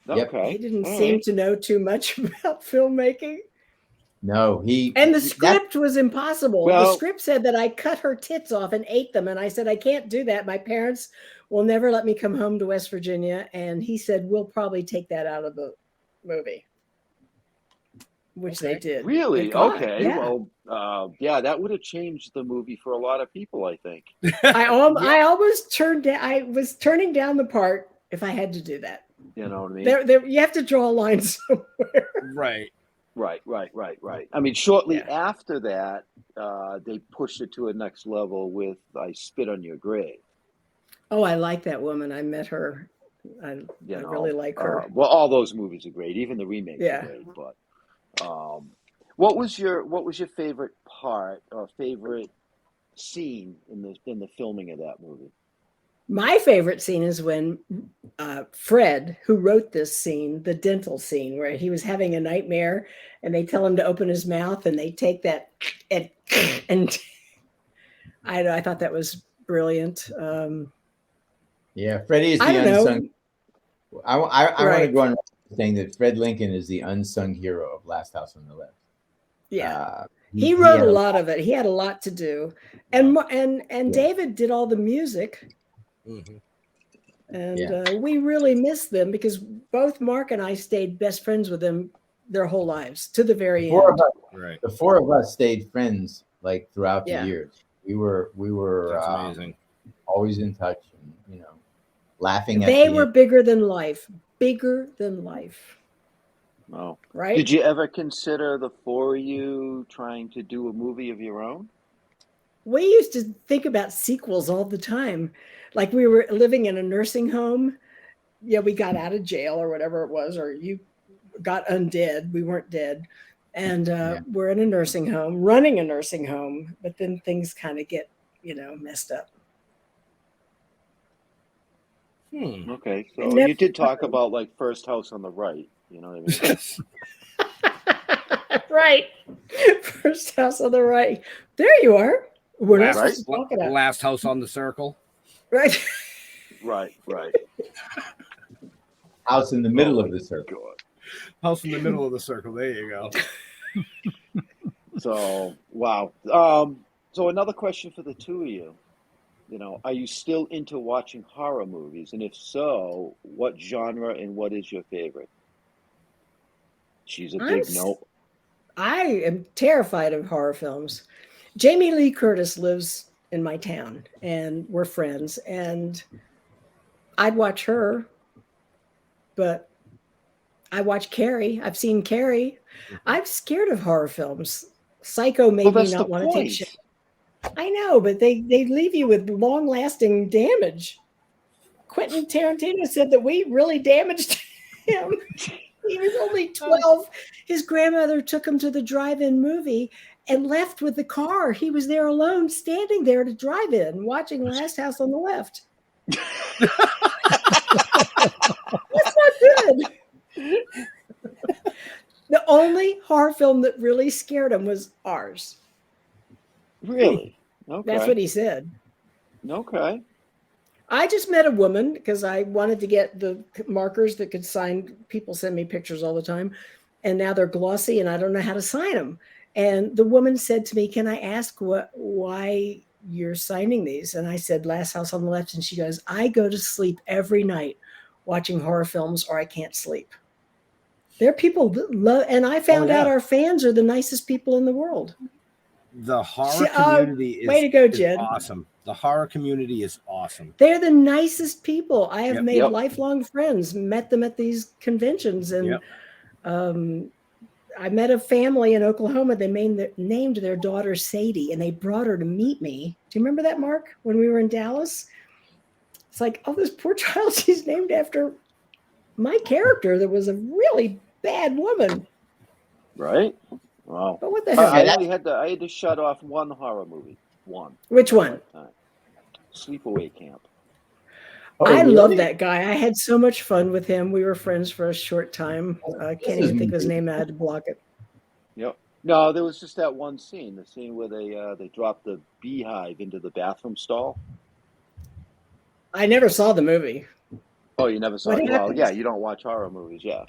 Yep. Okay. he didn't All seem right. to know too much about filmmaking. No, And the that- script was impossible. The Well- script said that I cut her tits off and ate them. And I said, I can't do that. My parents will never let me come home to West Virginia. And he said, we'll probably take that out of the movie, which they did. Really? Thank God. Okay. Yeah. Well, yeah, that would have changed the movie for a lot of people, I think. I almost turned down, I was turning down the part if I had to do that. You know what I mean? There, you have to draw a line somewhere. Right. Right. I mean, shortly after that, they pushed it to a next level with "I Spit on Your Grave." Oh, I like that woman. I met her. I You know, really like her. Well, all those movies are great. Even the remakes Yeah. are great. But what was your favorite part or favorite scene in the filming of that movie? My favorite scene is when Fred, who wrote this scene, the dental scene, where he was having a nightmare and they tell him to open his mouth and they take that and I thought that was brilliant. Yeah, Freddie is I the don't know. unsung. I want to Right. go on saying that Fred Lincoln is the unsung hero of Last House on the Left. Yeah. He wrote had a lot of it. He had a lot to do. And David did all the music. Mhm. And we really miss them because both Mark and I stayed best friends with them their whole lives to the very end. Right. The four of us stayed friends like throughout the Yeah. years. We were That's amazing. always in touch, and laughing at They the were end. bigger than life. Bigger than life. Oh, right? Did you ever consider the four of you trying to do a movie of your own? We used to think about sequels all the time. Like we were living in a nursing home. Yeah, we got out of jail or whatever it was, or you got undead. We weren't dead. And we're in a nursing home, running a nursing home, but then things kind of get, messed up. Okay, so you did talk about like First House on the Right. You know what I mean? Right. First House on the Right. There you are. We're not supposed to talk about Last House on the Circle. Right. Right. House in the middle of the circle. House in the middle of the circle. There you go. So, wow. So another question for the two of you. Are you still into watching horror movies? And if so, what genre and what is your favorite? She's a big no. I am terrified of horror films. Jamie Lee Curtis lives in my town, and we're friends. And I'd watch her, but I watch Carrie. I've seen Carrie. I'm scared of horror films. Psycho made me not want to take shit. I know, but they leave you with long-lasting damage. Quentin Tarantino said that we really damaged him. He was only 12. His grandmother took him to the drive-in movie and left with the car. He was there alone, standing there at a drive-in, watching Last House on the Left. That's not good. The only horror film that really scared him was ours. Really? Okay. That's what he said. Okay. I just met a woman because I wanted to get the markers that could sign. People send me pictures all the time, and now they're glossy, and I don't know how to sign them. And the woman said to me, "Can I ask why you're signing these?" And I said, "Last House on the Left." And she goes, "I go to sleep every night watching horror films, or I can't sleep." There are people that love, and I found out our fans are the nicest people in the world. The horror community is, way to go, Jed. Awesome. The horror community is awesome. They're the nicest people. I have made lifelong friends, met them at these conventions. And I met a family in Oklahoma. They named their daughter Sadie, and they brought her to meet me. Do you remember that, Mark, when we were in Dallas? It's like, oh, this poor child, she's named after my character that was a really bad woman. Right? Wow. But what the hell? I had to shut off one horror movie. One. Which one? Sleepaway Camp. I love that guy. I had so much fun with him. We were friends for a short time. I can't even think of his name. I had to block it. Yep. No, there was just that one scene. The scene where they dropped the beehive into the bathroom stall. I never saw the movie. Oh, you never saw it? Well, yeah, you don't watch horror movies, yeah.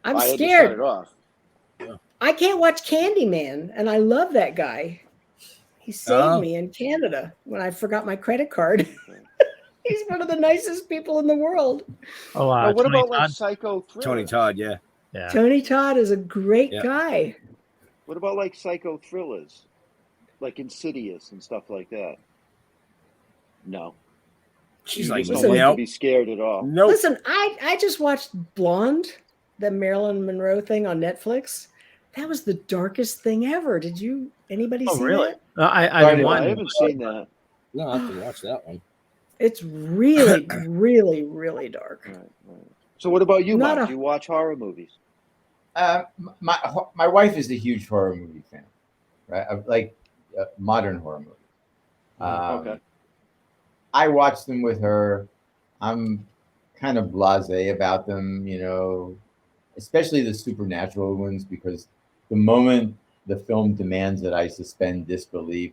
I'm scared. Had to shut it off. Yeah. I can't watch Candyman, and I love that guy. He saved me in Canada when I forgot my credit card. He's one of the nicest people in the world. Oh, wow. What about like Psycho Thriller? Tony Todd, yeah. Tony Todd is a great guy. What about like Psycho Thrillers? Like Insidious and stuff like that? No. She's like, don't like to be scared at all. Nope. Listen, I just watched Blonde, the Marilyn Monroe thing on Netflix. That was the darkest thing ever. Did anybody see that? I haven't seen that. No, I have to watch that one. It's really, really, really dark. Right. So what about you, Mark? Do you watch horror movies? My wife is a huge horror movie fan, right? I like modern horror movies. Okay. I watch them with her. I'm kind of blasé about them, especially the supernatural ones, because the moment the film demands that I suspend disbelief,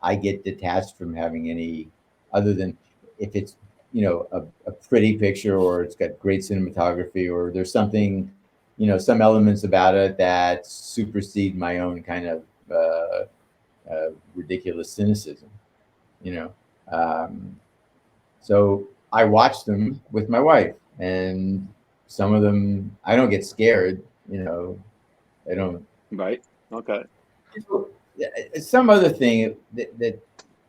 I get detached from having any other than if it's, you know, a pretty picture or it's got great cinematography or there's something, you know, some elements about it that supersede my own kind of ridiculous cynicism, you know. So I watch them with my wife, and some of them I don't get scared, you know. I don't. Right. Okay. Some other thing that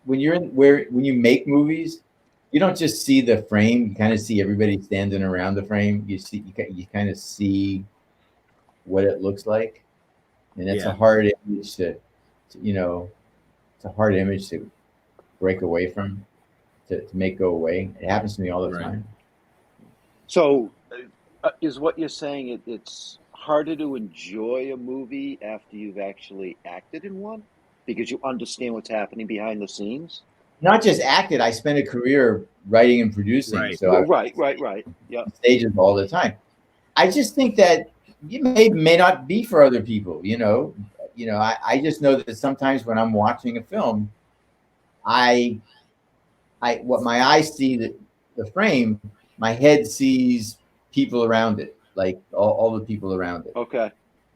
when when you make movies, you don't just see the frame. You kind of see everybody standing around the frame. You kind of see what it looks like, and it's a hard image to, you know, it's a hard image to break away from, to make go away. It happens to me all the time. So, is what you're saying it's harder to enjoy a movie after you've actually acted in one because you understand what's happening behind the scenes? Not just acted. I spent a career writing and producing. So right. Yeah. Stages all the time. I just think that it may not be for other people. You know, I just know that sometimes when I'm watching a film, what my eyes see the frame, my head sees people around it, like all the people around it. Okay.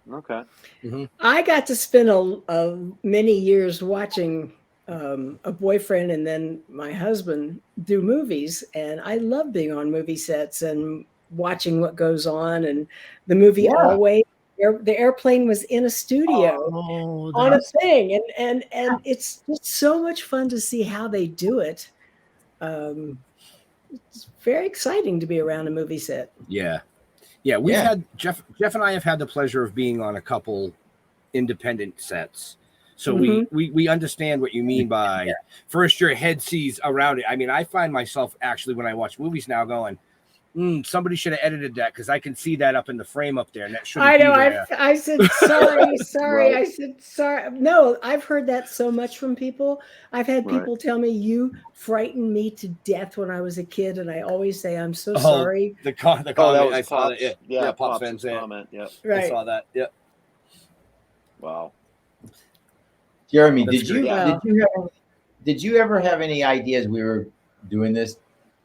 Mm-hmm. I got to spend a many years watching a boyfriend and then my husband do movies, and I love being on movie sets and watching what goes on. And the movie Always, the airplane was in a studio on a thing, and it's just so much fun to see how they do it. It's very exciting to be around a movie set. Yeah, we've had Jeff and I have had the pleasure of being on a couple independent sets, so we understand what you mean by first your head sees around it. I mean, I find myself actually when I watch movies now going, somebody should have edited that because I can see that up in the frame up there, and that shouldn't. I know. I said sorry. Right. I said sorry. No, I've heard that so much from people. I've had people tell me you frightened me to death when I was a kid, and I always say I'm so sorry. The comment I saw Pops. that. Yeah, Pops fans comment. Yeah, right. I saw that. Yep. Wow. Jeramie, did you ever have any ideas we were doing this,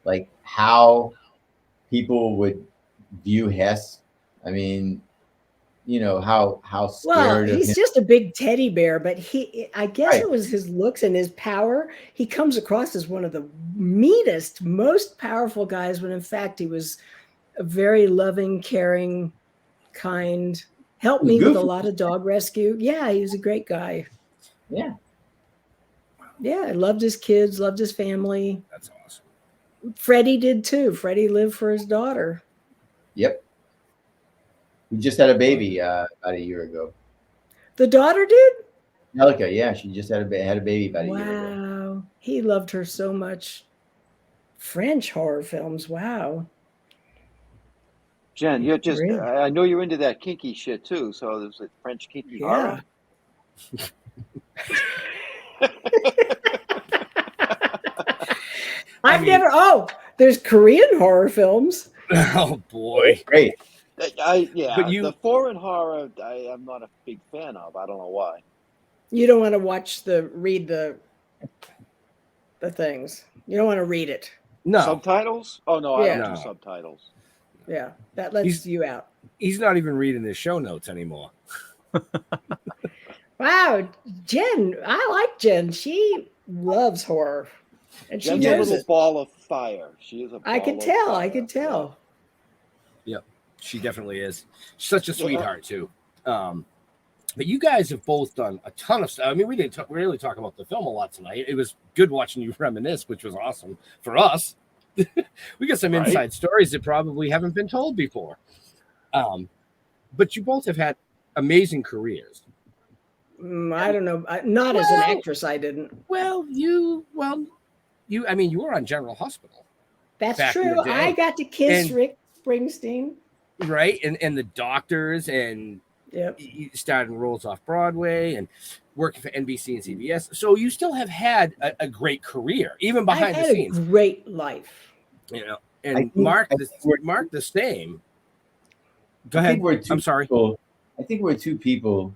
like how people would view Hess? I mean, you know, how scared of him. He's just a big teddy bear, but I guess it was his looks and his power. He comes across as one of the meanest, most powerful guys, when in fact he was a very loving, caring, kind, helped me with a lot of dog rescue. Yeah, he was a great guy. Yeah. Yeah, I loved his kids, loved his family. That's awesome. Freddie did too. Freddie lived for his daughter. Yep. We just had a baby about a year ago. The daughter did? Elika, yeah, she just had a baby about a year ago. Wow. He loved her so much. French horror films. Wow. Jen, you're just, I know you're into that kinky shit too. So there's a French kinky horror. There's Korean horror films. Oh boy. Great. But the foreign horror, I'm not a big fan of. I don't know why. You don't want to read the things. You don't want to read it. No. Subtitles? Oh no, I don't do subtitles. Yeah, that lets you out. He's not even reading the show notes anymore. Wow, Jen. I like Jen. She loves horror. And Jen's a little ball of fire. She is a ball I could tell. Yep, she definitely is. She's such a sweetheart too. But you guys have both done a ton of stuff. I mean, we didn't really talk about the film a lot tonight. It was good watching you reminisce, which was awesome for us. We got some inside stories that probably haven't been told before. But you both have had amazing careers. I don't know. Not as an actress, I didn't. You were on General Hospital. That's true. I got to kiss Rick Springsteen. Right. And the doctors, and you started in roles off Broadway and working for NBC and CBS. So you still have had a great career, even behind the scenes. A great life. You know, and Marc the same. Go ahead. I'm sorry. I think we're two people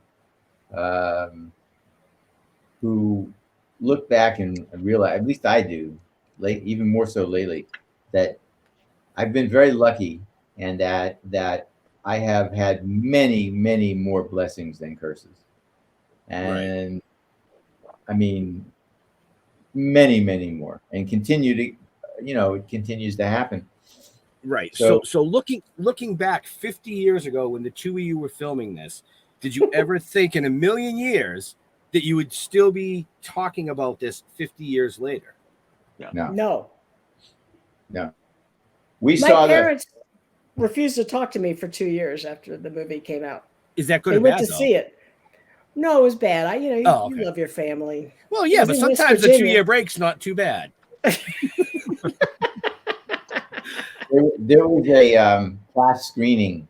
who look back and realize, at least I do, even more so lately, that I've been very lucky, and that I have had many, many more blessings than curses. And I mean, many, many more, and it continues to happen. Right. So looking back 50 years ago when the two of you were filming this, did you ever think in a million years that you would still be talking about this 50 years later? No. We My saw parents refused to talk to me for 2 years after the movie came out. Is that good They or went bad, to though? see it. No, it was bad. You okay. love your family. Well, yeah, but sometimes the 2 year break's not too bad. There was a class screening,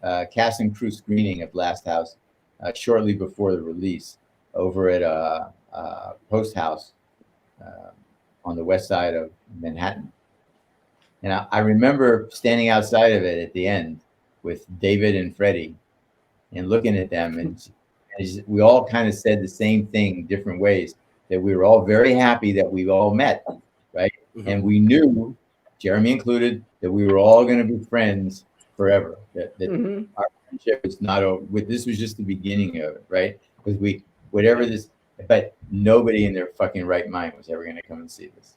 cast and crew screening of Last House shortly before the release over at Post House on the west side of Manhattan. And I remember standing outside of it at the end with David and Freddie and looking at them. And we all kind of said the same thing, different ways, that we were all very happy that we all met, right? Mm-hmm. And we knew, Jeramie included, that we were all going to be friends forever. That our friendship was not over. This was just the beginning of it, right? Because but nobody in their fucking right mind was ever going to come and see this.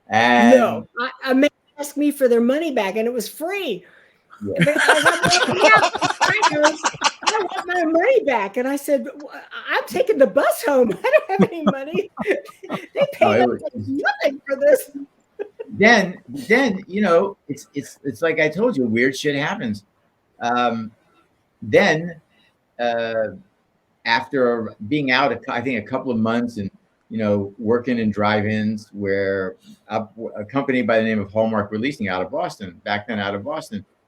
And no, I mean, asked me for their money back, and it was free. Yeah. I want my money back, and I said, "I'm taking the bus home. I don't have any money." They paid nothing for this. Then it's like I told you, weird shit happens. Then after being out, I think a couple of months and working in drive-ins, where a company by the name of Hallmark Releasing out of Boston,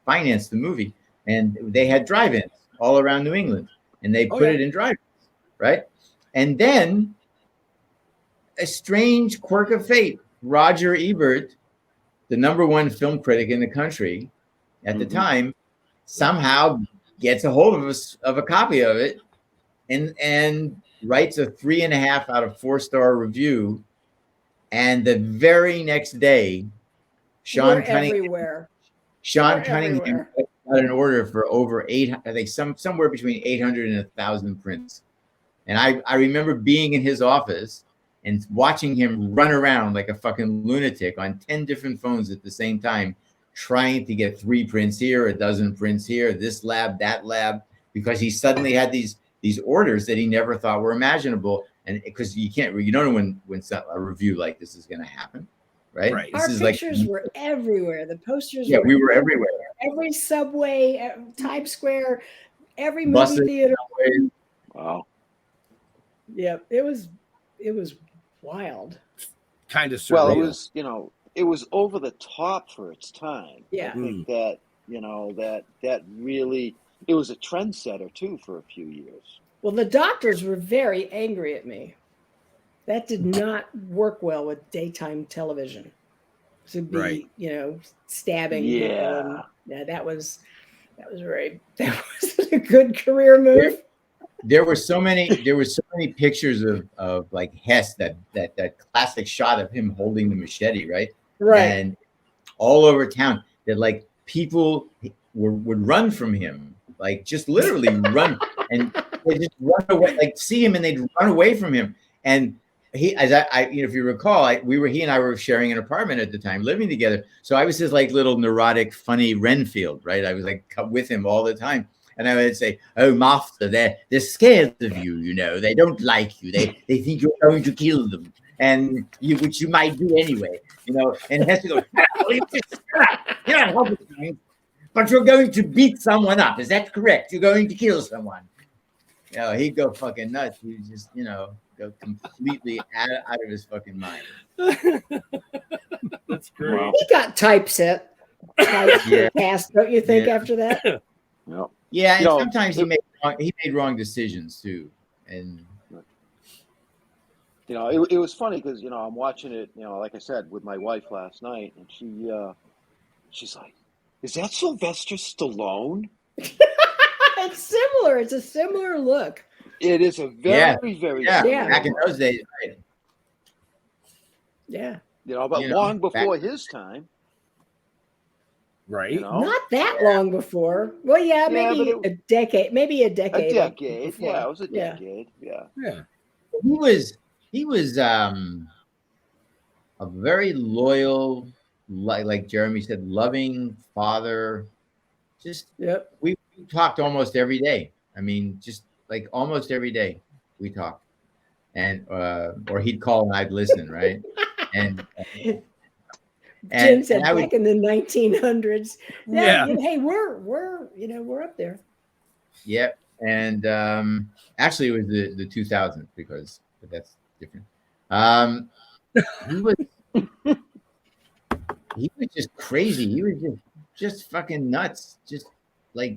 financed the movie, and they had drive-ins all around New England, and they put it in drive-ins, right? And then a strange quirk of fate, Roger Ebert, the #1 film critic in the country at the time, somehow gets a hold of a copy of it and writes a 3.5 out of 4-star review. And the very next day, Sean Cunningham got an order for over 8, I think somewhere between 800 and 1,000 prints. And I remember being in his office and watching him run around like a fucking lunatic on 10 different phones at the same time, trying to get 3 prints here, 12 prints here, this lab, that lab, because he suddenly had these orders that he never thought were imaginable. And because you don't know when a review like this is going to happen, right? Our pictures were everywhere. The posters we were everywhere. Every subway, Times Square, every movie theater. Wow. Yeah, it was wild. Kind of surreal. Well, it was, it was over the top for its time. Yeah. I think that, that really, it was a trendsetter too for a few years. Well, the doctors were very angry at me. That did not work well with daytime television. To be, stabbing people. And, that wasn't a good career move. There were so many pictures of like Hess, that classic shot of him holding the machete, right? Right. And all over town that like people would run from him, like just literally run, and they just run away, like see him and they'd run away from him. And he, as I if you recall, he and I were sharing an apartment at the time, living together. So I was his like little neurotic, funny Renfield, right? I was like with him all the time. And I would say, "Oh, master, they're scared of you. They don't like you. They think you're going to kill them, and which you might do anyway. And Hess goes, "You're not helping, but you're going to beat someone up. Is that correct? You're going to kill someone." He'd go fucking nuts. He'd just, go completely out of his fucking mind. That's great. Wow. He got typeset. Cast, don't you think? After that. Yep. Yeah, and sometimes he made wrong decisions too, and it was funny because I'm watching it, like I said, with my wife last night, and she's like, "Is that Sylvester Stallone?" It's similar. It's a similar look. It is a very back in those days, right? Yeah. But long before his time. Right. Not that long before. Well, yeah, maybe a decade. Maybe a decade. A decade. Before. Yeah, it was a decade. Yeah. He was a very loyal, like Jeramie said, loving father. Just we talked almost every day. I mean, just like almost every day we talked, and or he'd call and I'd listen, right? And Jim said back in the 1900s. Yeah. Hey, we're up there. Yeah, and actually it was the 2000s but that's different. He was just crazy. He was just fucking nuts. Just like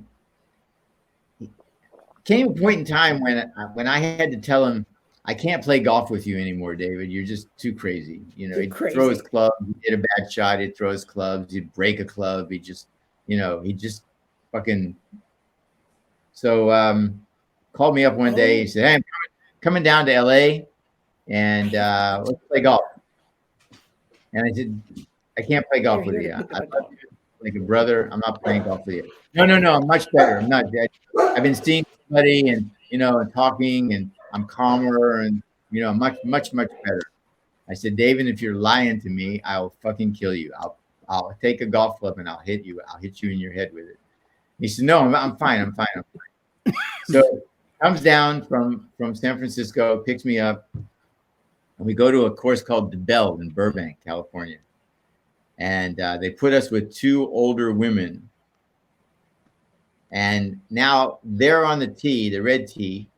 came a point in time when I had to tell him, I can't play golf with you anymore, David. You're just too crazy. He'd throw his clubs, he'd hit a bad shot, he'd throw his clubs, he'd break a club, he just fucking. So called me up one day, he said, hey, I'm coming down to LA and let's play golf. And I said, I can't play golf with you. I love you like a brother. I'm not playing golf with you. No, I'm much better. I'm not. I've been seeing somebody and and talking, and I'm calmer and much better. I said, David, if you're lying to me, I'll fucking kill you. I'll take a golf club and I'll hit you. I'll hit you in your head with it. He said, no, I'm fine. I'm fine. So comes down from San Francisco, picks me up, and we go to a course called The Bell in Burbank, California. And they put us with two older women. And now they're on the tee, the red tee,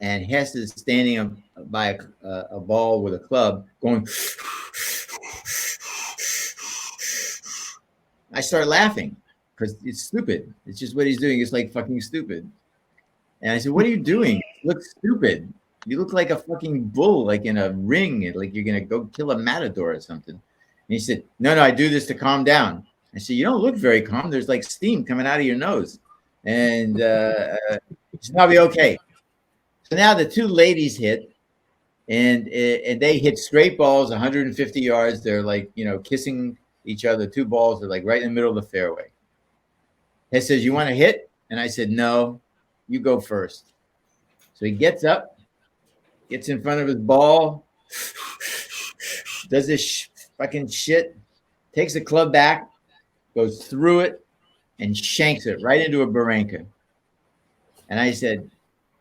and Hess is standing up by a ball with a club going. I start laughing because it's stupid. It's just what he's doing. It's like fucking stupid. And I said, what are you doing? You look stupid. You look like a fucking bull, like in a ring, like you're going to go kill a matador or something. And he said, no, I do this to calm down. I said, you don't look very calm. There's like steam coming out of your nose. And it's probably okay. So now the two ladies hit, and they hit straight balls, 150 yards. They're like, kissing each other. Two balls are like right in the middle of the fairway. He says, you want to hit? And I said, no, you go first. So he gets up, gets in front of his ball, does this fucking shit, takes the club back, goes through it, and shanks it right into a barranca. And I said,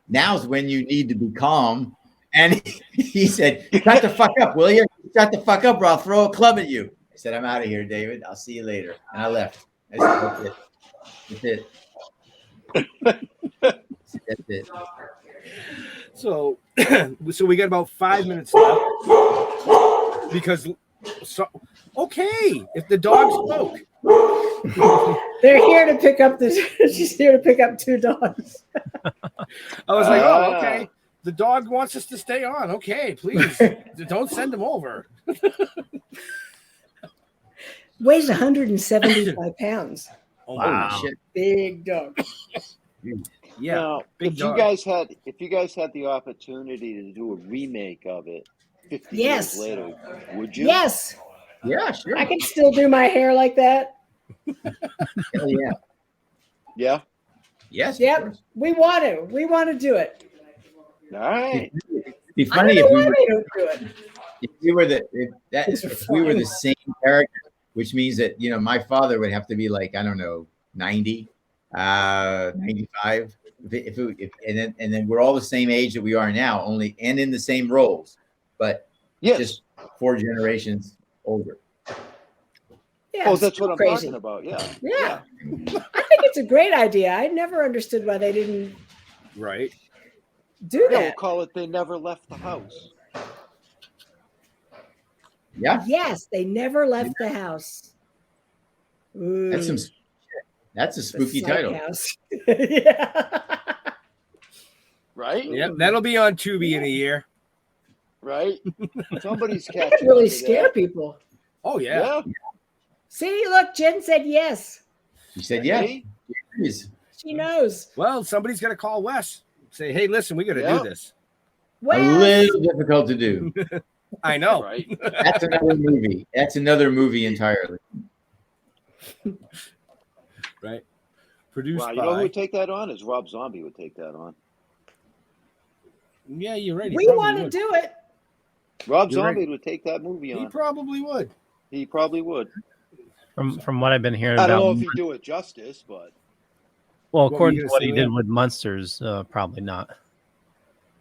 now's when you need to be calm. And he said, shut the fuck up, will you? Shut the fuck up or I'll throw a club at you. I said, I'm out of here, David. I'll see you later. And I left. I said, that's it. So we got about 5 minutes left because if the dog spoke. They're here to pick up she's here to pick up two dogs. I was like, oh, okay. The dog wants us to stay on. Okay, please don't send him over. Weighs 175 pounds. Oh, wow. Shit. Big dog. Yeah. Now, if you guys had the opportunity to do a remake of it 50 years later, would you? Yes. Yeah, sure. I can still do my hair like that. Hell yeah. Yeah. Yes. Yep. We want to do it. All right. It'd be funny if we were the same character, which means that my father would have to be like, I don't know, 90, 95. And then we're all the same age that we are now, and in the same roles, but just 4 generations older. Yeah, that's what I'm talking about. Yeah. I think it's a great idea. I never understood why they didn't do that. We'll call it They Never Left the House. Yeah. Yes, They Never Left the House. Ooh. That's a spooky title. Yeah. Right? Yeah, that'll be on Tubi in a year. Right? Somebody's catching. That could really scare people. Oh yeah. See, look, Jen said yes. She said yes. She knows. Well, somebody's got to call Wes. Say, hey, listen, we got to do this. Wes. A little difficult to do. I know. Right. That's another movie. That's another movie entirely. Right. Produced Wow, you by. know who would take that on? Is Rob Zombie would take that on. Yeah, you're right. We want to do it. Rob You're Zombie right. would take that movie He on. probably would. He probably would. From what I've been hearing I about, don't know if he'd do it justice, but well, What were according you to gonna what say, he did Liam? with Munsters, probably not.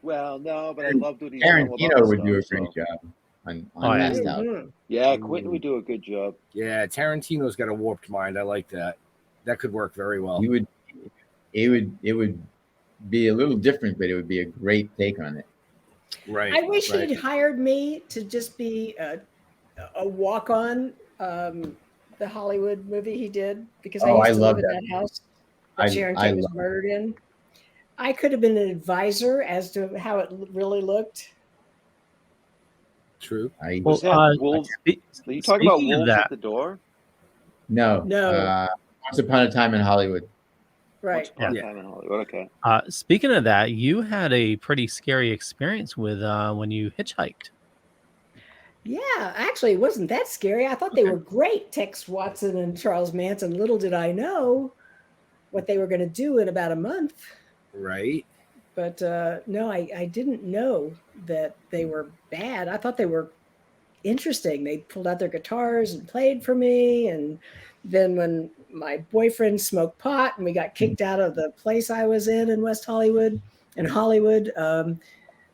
well, no. But I loved what he's doing with Tarantino other would do a stuff, great so. job on Oh, yeah. Fast Out. Mhm. Yeah, Quentin would do a good job. Yeah, Tarantino's got a warped mind. I like that. That could work very well. He would. It would be a little different, but it would be a great take on it. Right. I wish right. he'd hired me to just be a walk on the Hollywood movie he did, because I used to love live in that that house that Sharon I Tate was love murdered in. I could have been an advisor as to how it really looked. True. I Well, Was that wolves? spe- Are you talking about speaking of wolves that, at the door? no. No. Once Upon a Time in Hollywood. Right. Once Upon a Yeah. Time in Hollywood. Okay. speaking of that, you had a pretty scary experience with when you hitchhiked. Yeah, actually, it wasn't that scary. I thought they were great, Tex Watson and Charles Manson. Little did I know what they were going to do in about a month. Right. But no, I didn't know that they were bad. I thought they were interesting. They pulled out their guitars and played for me. And then when my boyfriend smoked pot and we got kicked out of the place I was in West Hollywood,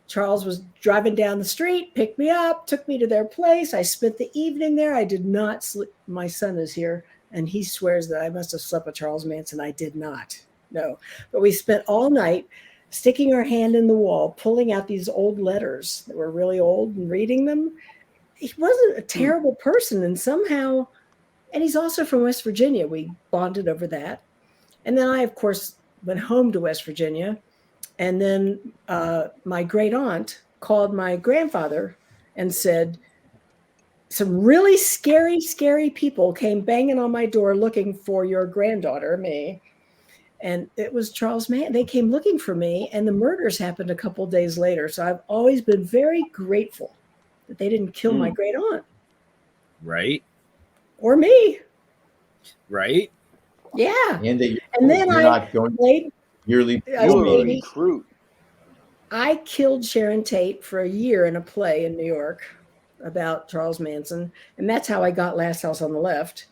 Charles was driving down the street, picked me up, took me to their place. I spent the evening there. I did not sleep. My son is here, and he swears that I must have slept with Charles Manson. I did not. No. But we spent all night sticking our hand in the wall, pulling out these old letters that were really old and reading them. He wasn't a terrible person, and somehow, and he's also from West Virginia. We bonded over that. And then I, of course, went home to West Virginia. And then my great aunt called my grandfather and said, some really scary, scary people came banging on my door looking for your granddaughter, me. And it was Charles Manson. They came looking for me, and the murders happened a couple of days later. So I've always been very grateful that they didn't kill my great aunt. Right. Or me. Right. Yeah. And that then you're I not going played. yearly. I was You were a maybe- recruit. I killed Sharon Tate for a year in a play in New York about Charles Manson. And that's how I got Last House on the Left.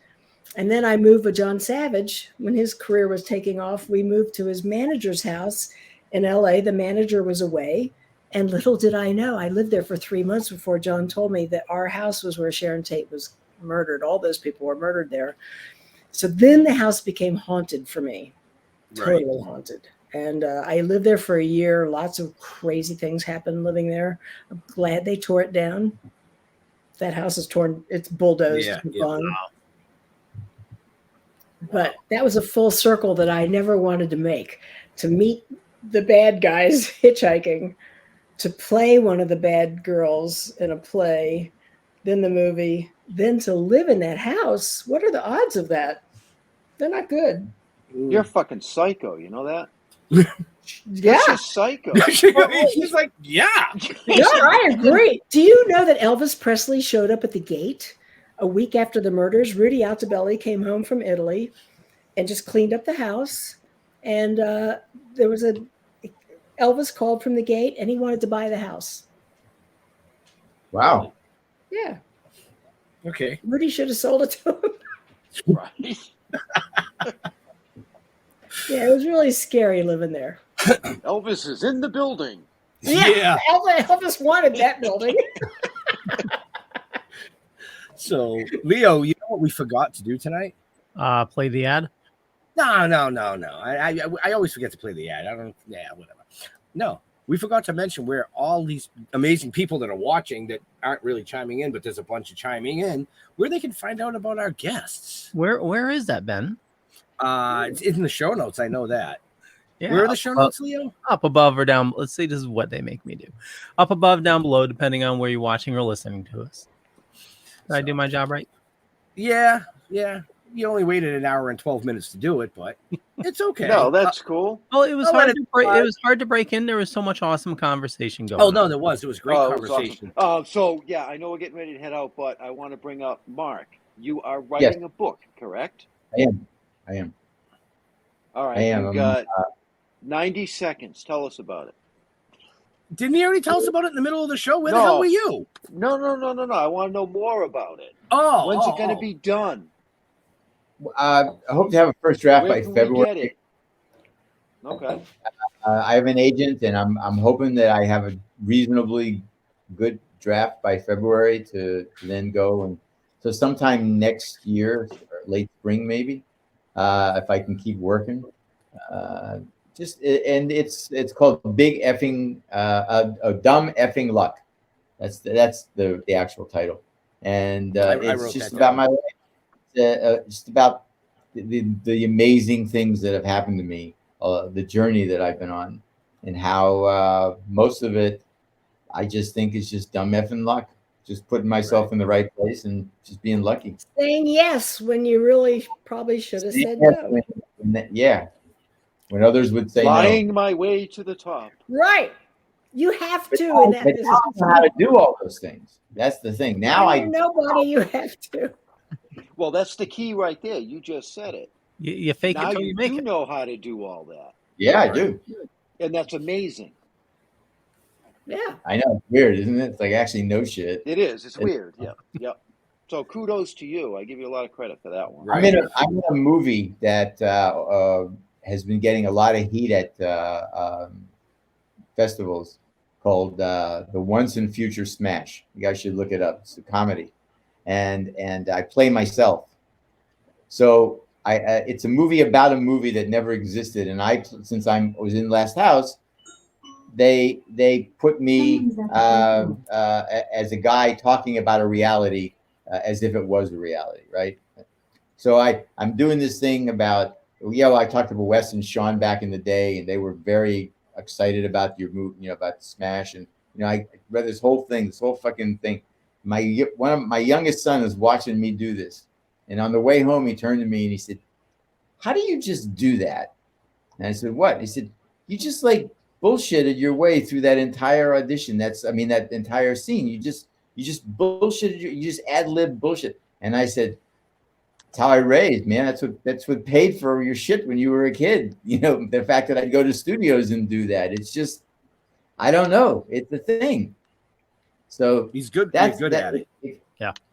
And then I moved with John Savage. When his career was taking off, we moved to his manager's house in LA. The manager was away. And little did I know, I lived there for 3 months before John told me that our house was where Sharon Tate was murdered. All those people were murdered there. So then the house became haunted for me. Right. Totally haunted. And I lived there for a year. Lots of crazy things happened living there. I'm glad they tore it down. That house is torn. It's bulldozed. Yeah, and yeah. gone. But that was a full circle that I never wanted to make. To meet the bad guys hitchhiking, to play one of the bad girls in a play, then the movie, then to live in that house. What are the odds of that? They're not good. You're a fucking psycho. You know that? Yeah. You're just psycho. He's like, yeah. No, I agree. Do you know that Elvis Presley showed up at the gate a week after the murders? Rudy Altobelli came home from Italy and just cleaned up the house. And there was Elvis called from the gate and he wanted to buy the house. Wow. Yeah. Okay. Rudy should have sold it to him. Right. Yeah, it was really scary living there. Elvis is in the building. Yeah. Elvis wanted that building. So, Leo, you know what we forgot to do tonight? Play the ad. No. I always forget to play the ad. Whatever. No, we forgot to mention where all these amazing people that are watching that aren't really chiming in, but there's a bunch of chiming in, where they can find out about our guests. Where is that, Ben? It's in the show notes. I know that. Yeah, Where are the show notes, Leo? Up above or down. Let's see. This is what they make me do. Up above, down below, depending on where you're watching or listening to us. Did I do my job right? Yeah. You only waited an hour and 12 minutes to do it, but It's okay. No, that's cool. Well, it was I'll let hard. It was hard to break in. There was so much awesome conversation going. Oh no, on. there was. It was great Oh, it was conversation. awesome. So yeah, I know we're getting ready to head out, but I want to bring up Mark. You are writing a book, correct? I am. All right. I am. You've got 90 seconds. Tell us about it. Didn't he already tell us about it in the middle of the show? Where the No. hell were you? No. I want to know more about it. Oh, When's it going to be done? I hope to have a first draft Where by can we February. get it? Okay. I have an agent, and I'm hoping that I have a reasonably good draft by February to then go, and so sometime next year, or late spring maybe, if I can keep working. And it's called Big Effing a Dumb Effing Luck. That's the actual title, and it's just about my life. Just about the amazing things that have happened to me, the journey that I've been on, and how most of it I just think is just dumb effing luck. Just putting myself in the right place and just being lucky. Saying yes when you really probably should have said no. When others would say Flying no. my way to the top. Right. You have to Now, in that but business. now I know how to do all those things. That's the thing. Now You're nobody, you have to. Well, that's the key right there. You just said it. You fake now it till you make it. know how to do all that. Yeah, I do. And that's amazing. Yeah. I know. It's weird, isn't it? It's like actually no shit. It is. It's weird. Yep. So kudos to you. I give you a lot of credit for that one. I'm in a movie that has been getting a lot of heat at festivals called The Once and Future Smash. You guys should look it up. It's a comedy, and I play myself. So it's a movie about a movie that never existed, and since I was in Last House, they put me as a guy talking about a reality as if it was a reality, right? So I'm doing this thing about, I talked about Wes and Sean back in the day, and they were very excited about your movie, about Smash, and I read this whole fucking thing. One of my youngest son is watching me do this, and on the way home he turned to me and he said, "How do you just do that?" And I said, "What?" He said, "You just like bullshitted your way through that entire audition. That entire scene. You just bullshitted. You just ad-lib bullshit." And I said, "That's how I raised, man. That's what paid for your shit when you were a kid. The fact that I'd go to studios and do that. It's just, I don't know. It's the thing." So he's good. That's good at it.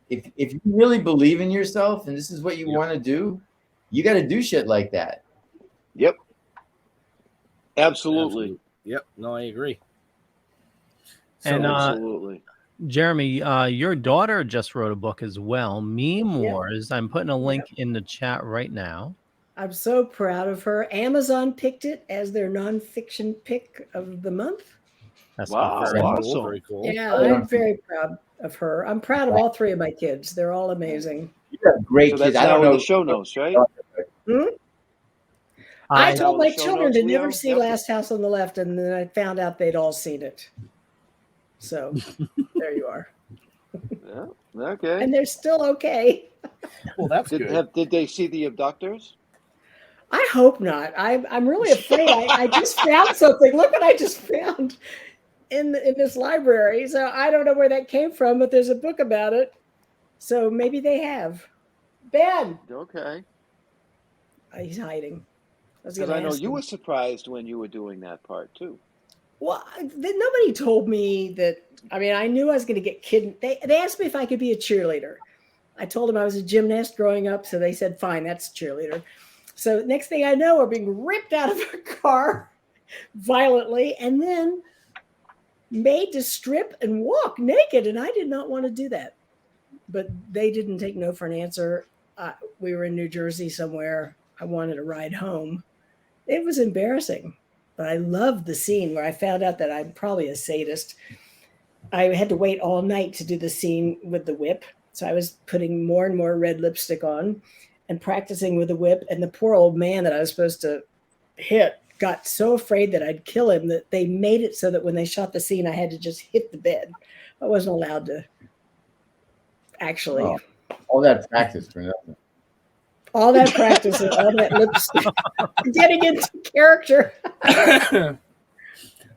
If you really believe in yourself and this is what you want to do, you got to do shit like that. Yep. Absolutely. Yep. No, I agree. And absolutely. Jeramie, your daughter just wrote a book as well, Meme Wars. I'm putting a link in the chat right now. I'm so proud of her. Amazon picked it as their nonfiction pick of the month. That's awesome. Very cool. Yeah, I'm very proud of her. I'm proud of all three of my kids. They're all amazing. You have great kids. That's I don't know the show notes, right? I told my show children notes, to never Leo? see Last House on the Left, and then I found out they'd all seen it. So there you are. Yeah. Okay. And they're still okay. Well, that's good. Did they see the abductors? I hope not. I'm really afraid. I just found something. Look what I just found in this library. So I don't know where that came from, but there's a book about it. So maybe they have. Ben. Okay. He's hiding. Because I know you were surprised when you were doing that part too. Well, nobody told me that. I mean, I knew I was going to get kidnapped. They asked me if I could be a cheerleader. I told them I was a gymnast growing up, so they said, "Fine, that's a cheerleader." So next thing I know, we're being ripped out of a car violently, and then made to strip and walk naked, and I did not want to do that. But they didn't take no for an answer. We were in New Jersey somewhere. I wanted a ride home. It was embarrassing, but I loved the scene where I found out that I'm probably a sadist. I had to wait all night to do the scene with the whip. So I was putting more and more red lipstick on and practicing with the whip. And the poor old man that I was supposed to hit got so afraid that I'd kill him that they made it so that when they shot the scene, I had to just hit the bed. I wasn't allowed to actually. All that practice for nothing. All that practice and all that lipstick, getting into character.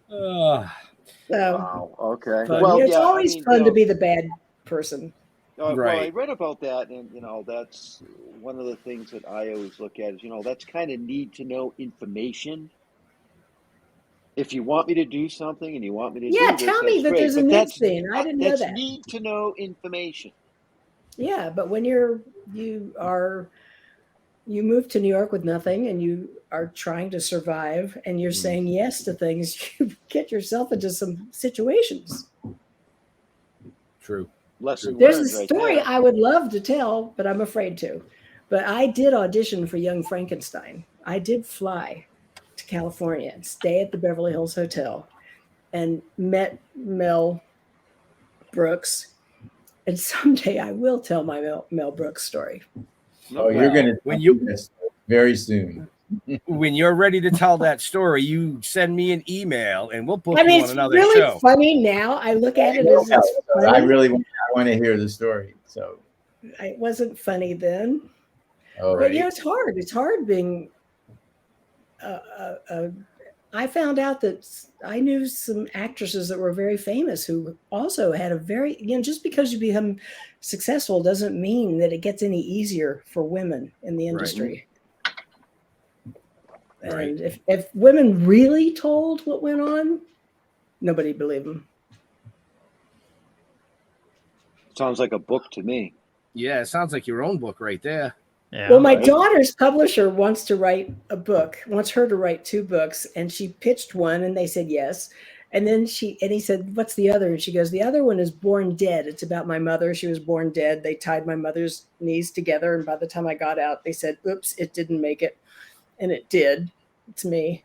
Wow. Okay. Fun. Well, It's yeah, always fun to be the bad person. Well, I Right. read about that, and that's one of the things that I always look at is that's kind of need to know information. If you want me to do something and you want me to Yeah, do this, tell me that's that great. there's a But nude scene. I didn't know that's that. need to know information. Yeah, but when you move to New York with nothing and you are trying to survive and you're saying yes to things, you get yourself into some situations. True. Lesson There's a learned right story there. I would love to tell, but I'm afraid to. But I did audition for Young Frankenstein. I did fly to California and stay at the Beverly Hills Hotel and met Mel Brooks. And someday I will tell my Mel Brooks story. Oh, you're going to this very soon. When you're ready to tell that story, you send me an email and we'll book I mean, you on it's another really show. funny now. I look at it as it's funny. I really want to hear the story. So it wasn't funny then. Oh, but it's hard. It's hard being. I found out that I knew some actresses that were very famous who also had a very, just because you become successful doesn't mean that it gets any easier for women in the industry. Right. And if women really told what went on, nobody believed them. Sounds like a book to me. Yeah, it sounds like your own book right there. Yeah. Well, my daughter's publisher wants her to write 2 books, and she pitched one and they said yes. And then he said, "What's the other?" And she goes, "The other one is Born Dead. It's about my mother. She was born dead. They tied my mother's knees together. And by the time I got out, they said, oops, it didn't make it." And it did. It's me.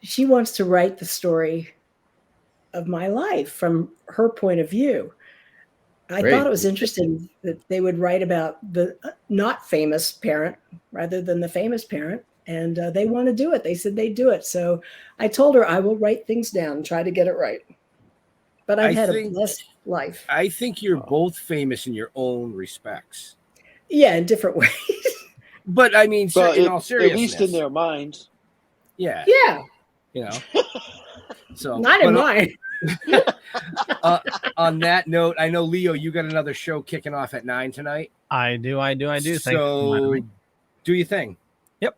She wants to write the story of my life from her point of view. I thought it was interesting that they would write about the not famous parent rather than the famous parent. And they want to do it. They said they'd do it. So I told her I will write things down and try to get it right. But I've had a blessed life. I think you're both famous in your own respects. Yeah, in different ways. But I mean, in all seriousness. At least in their minds. Yeah. Yeah. So not in mine. On that note, I know, Leo, you got another show kicking off at 9 tonight. I do. So do your thing. Yep.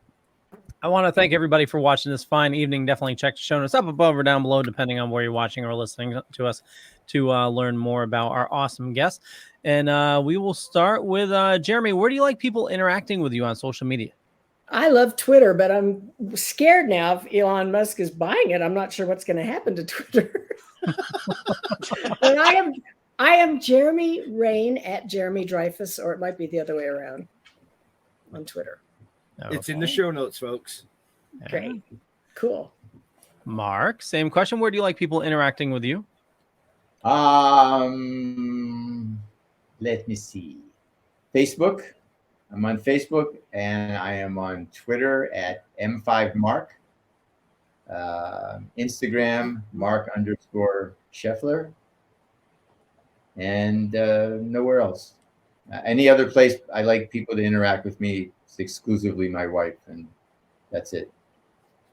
I want to thank everybody for watching this fine evening. Definitely check the show notes up above or down below, depending on where you're watching or listening to us, to learn more about our awesome guests. And we will start with Jeramie. Where do you like people interacting with you on social media? I love Twitter, but I'm scared now if Elon Musk is buying it. I'm not sure what's going to happen to Twitter. But I am Jeramie Rain at Jeramie Dreyfuss, or it might be the other way around on Twitter. Okay. It's in the show notes, folks. Great. Cool. Mark, same question. Where do you like people interacting with you? Let me see. Facebook. I'm on Facebook, and I am on Twitter at M5Marc. Instagram, Marc_Sheffler. And nowhere else. Any other place I like people to interact with me, it's exclusively my wife, and that's it.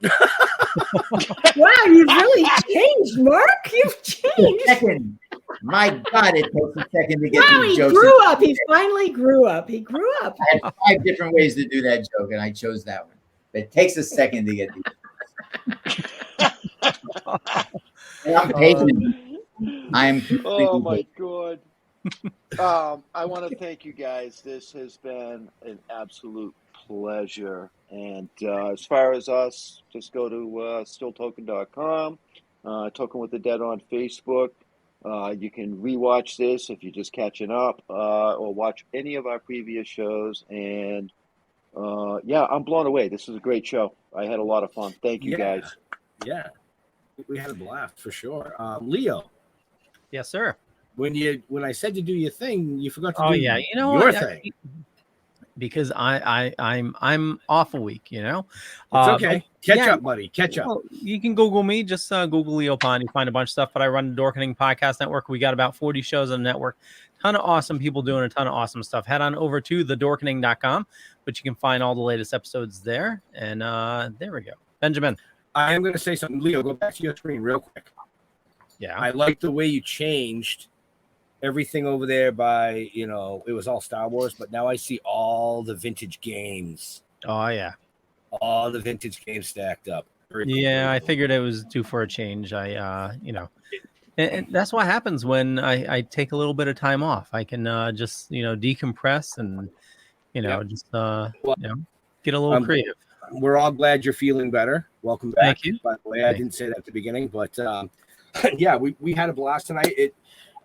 Wow, you've really changed, Mark. You've changed. My God, it takes a second to get these jokes. He grew up. He finally grew up. He grew up. I had 5 different ways to do that joke, and I chose that one. It takes a second to get these. And I'm patient. I am. Oh my God. I want to thank you guys. This has been an absolute pleasure. And as far as us, just go to stilltoking.com, Toking with the Dead on Facebook. You can rewatch this if you're just catching up, or watch any of our previous shows. And I'm blown away. This is a great show. I had a lot of fun. Thank you, guys. Yeah, we had a blast for sure. Leo. Yes, sir. When I said to do your thing, you forgot to do your thing. Because I'm off a week, It's okay. Catch up, buddy. Catch up. Well, you can Google me. Just Google Leo Pond. You find a bunch of stuff. But I run the Dorkening Podcast Network. We got about 40 shows on the network. ton of awesome people doing a ton of awesome stuff. Head on over to thedorkening.com, but you can find all the latest episodes there. And there we go. Benjamin. I am going to say something. Leo, go back to your screen real quick. Yeah. I like the way you changed everything over there by, you know, it was all Star Wars, but now I see all the vintage games. Oh, yeah. All the vintage games stacked up. Yeah, I figured it was due for a change. You know, and that's what happens when I take a little bit of time off. I can just, you know, decompress and, you know, just, you know, get a little creative. We're all glad you're feeling better. Welcome back. Thank you. By the way, I didn't say that at the beginning, but yeah, we had a blast tonight.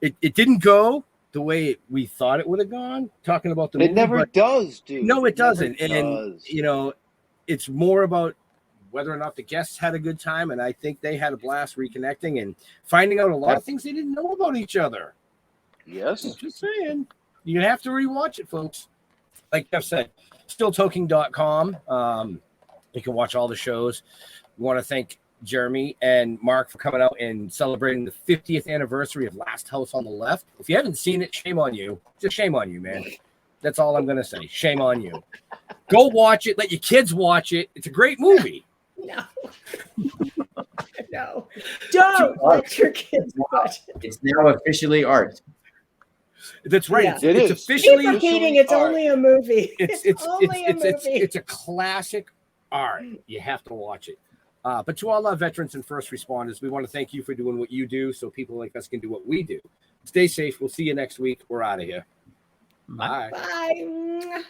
It didn't go the way we thought it would have gone. Talking about the movie, it never does, dude. No, it doesn't. Never and does. You know, it's more about whether or not the guests had a good time, and I think they had a blast reconnecting and finding out a lot of things they didn't know about each other. Yes, just saying. You have to rewatch it, folks. Like Jeff said, stilltoking.com. You can watch all the shows. We want to thank Jeramie and Marc for coming out and celebrating the 50th anniversary of Last House on the Left. If you haven't seen it, shame on you. Just shame on you, man. That's all I'm going to say. Shame on you. Go watch it. Let your kids watch it. It's a great movie. No. No. Don't let your kids watch it. It's now officially art. That's right. Yeah. It's officially keep repeating it's art. Only a movie. It's a classic art. You have to watch it. But to all our veterans and first responders, we want to thank you for doing what you do so people like us can do what we do. Stay safe. We'll see you next week. We're out of here. Bye. Bye.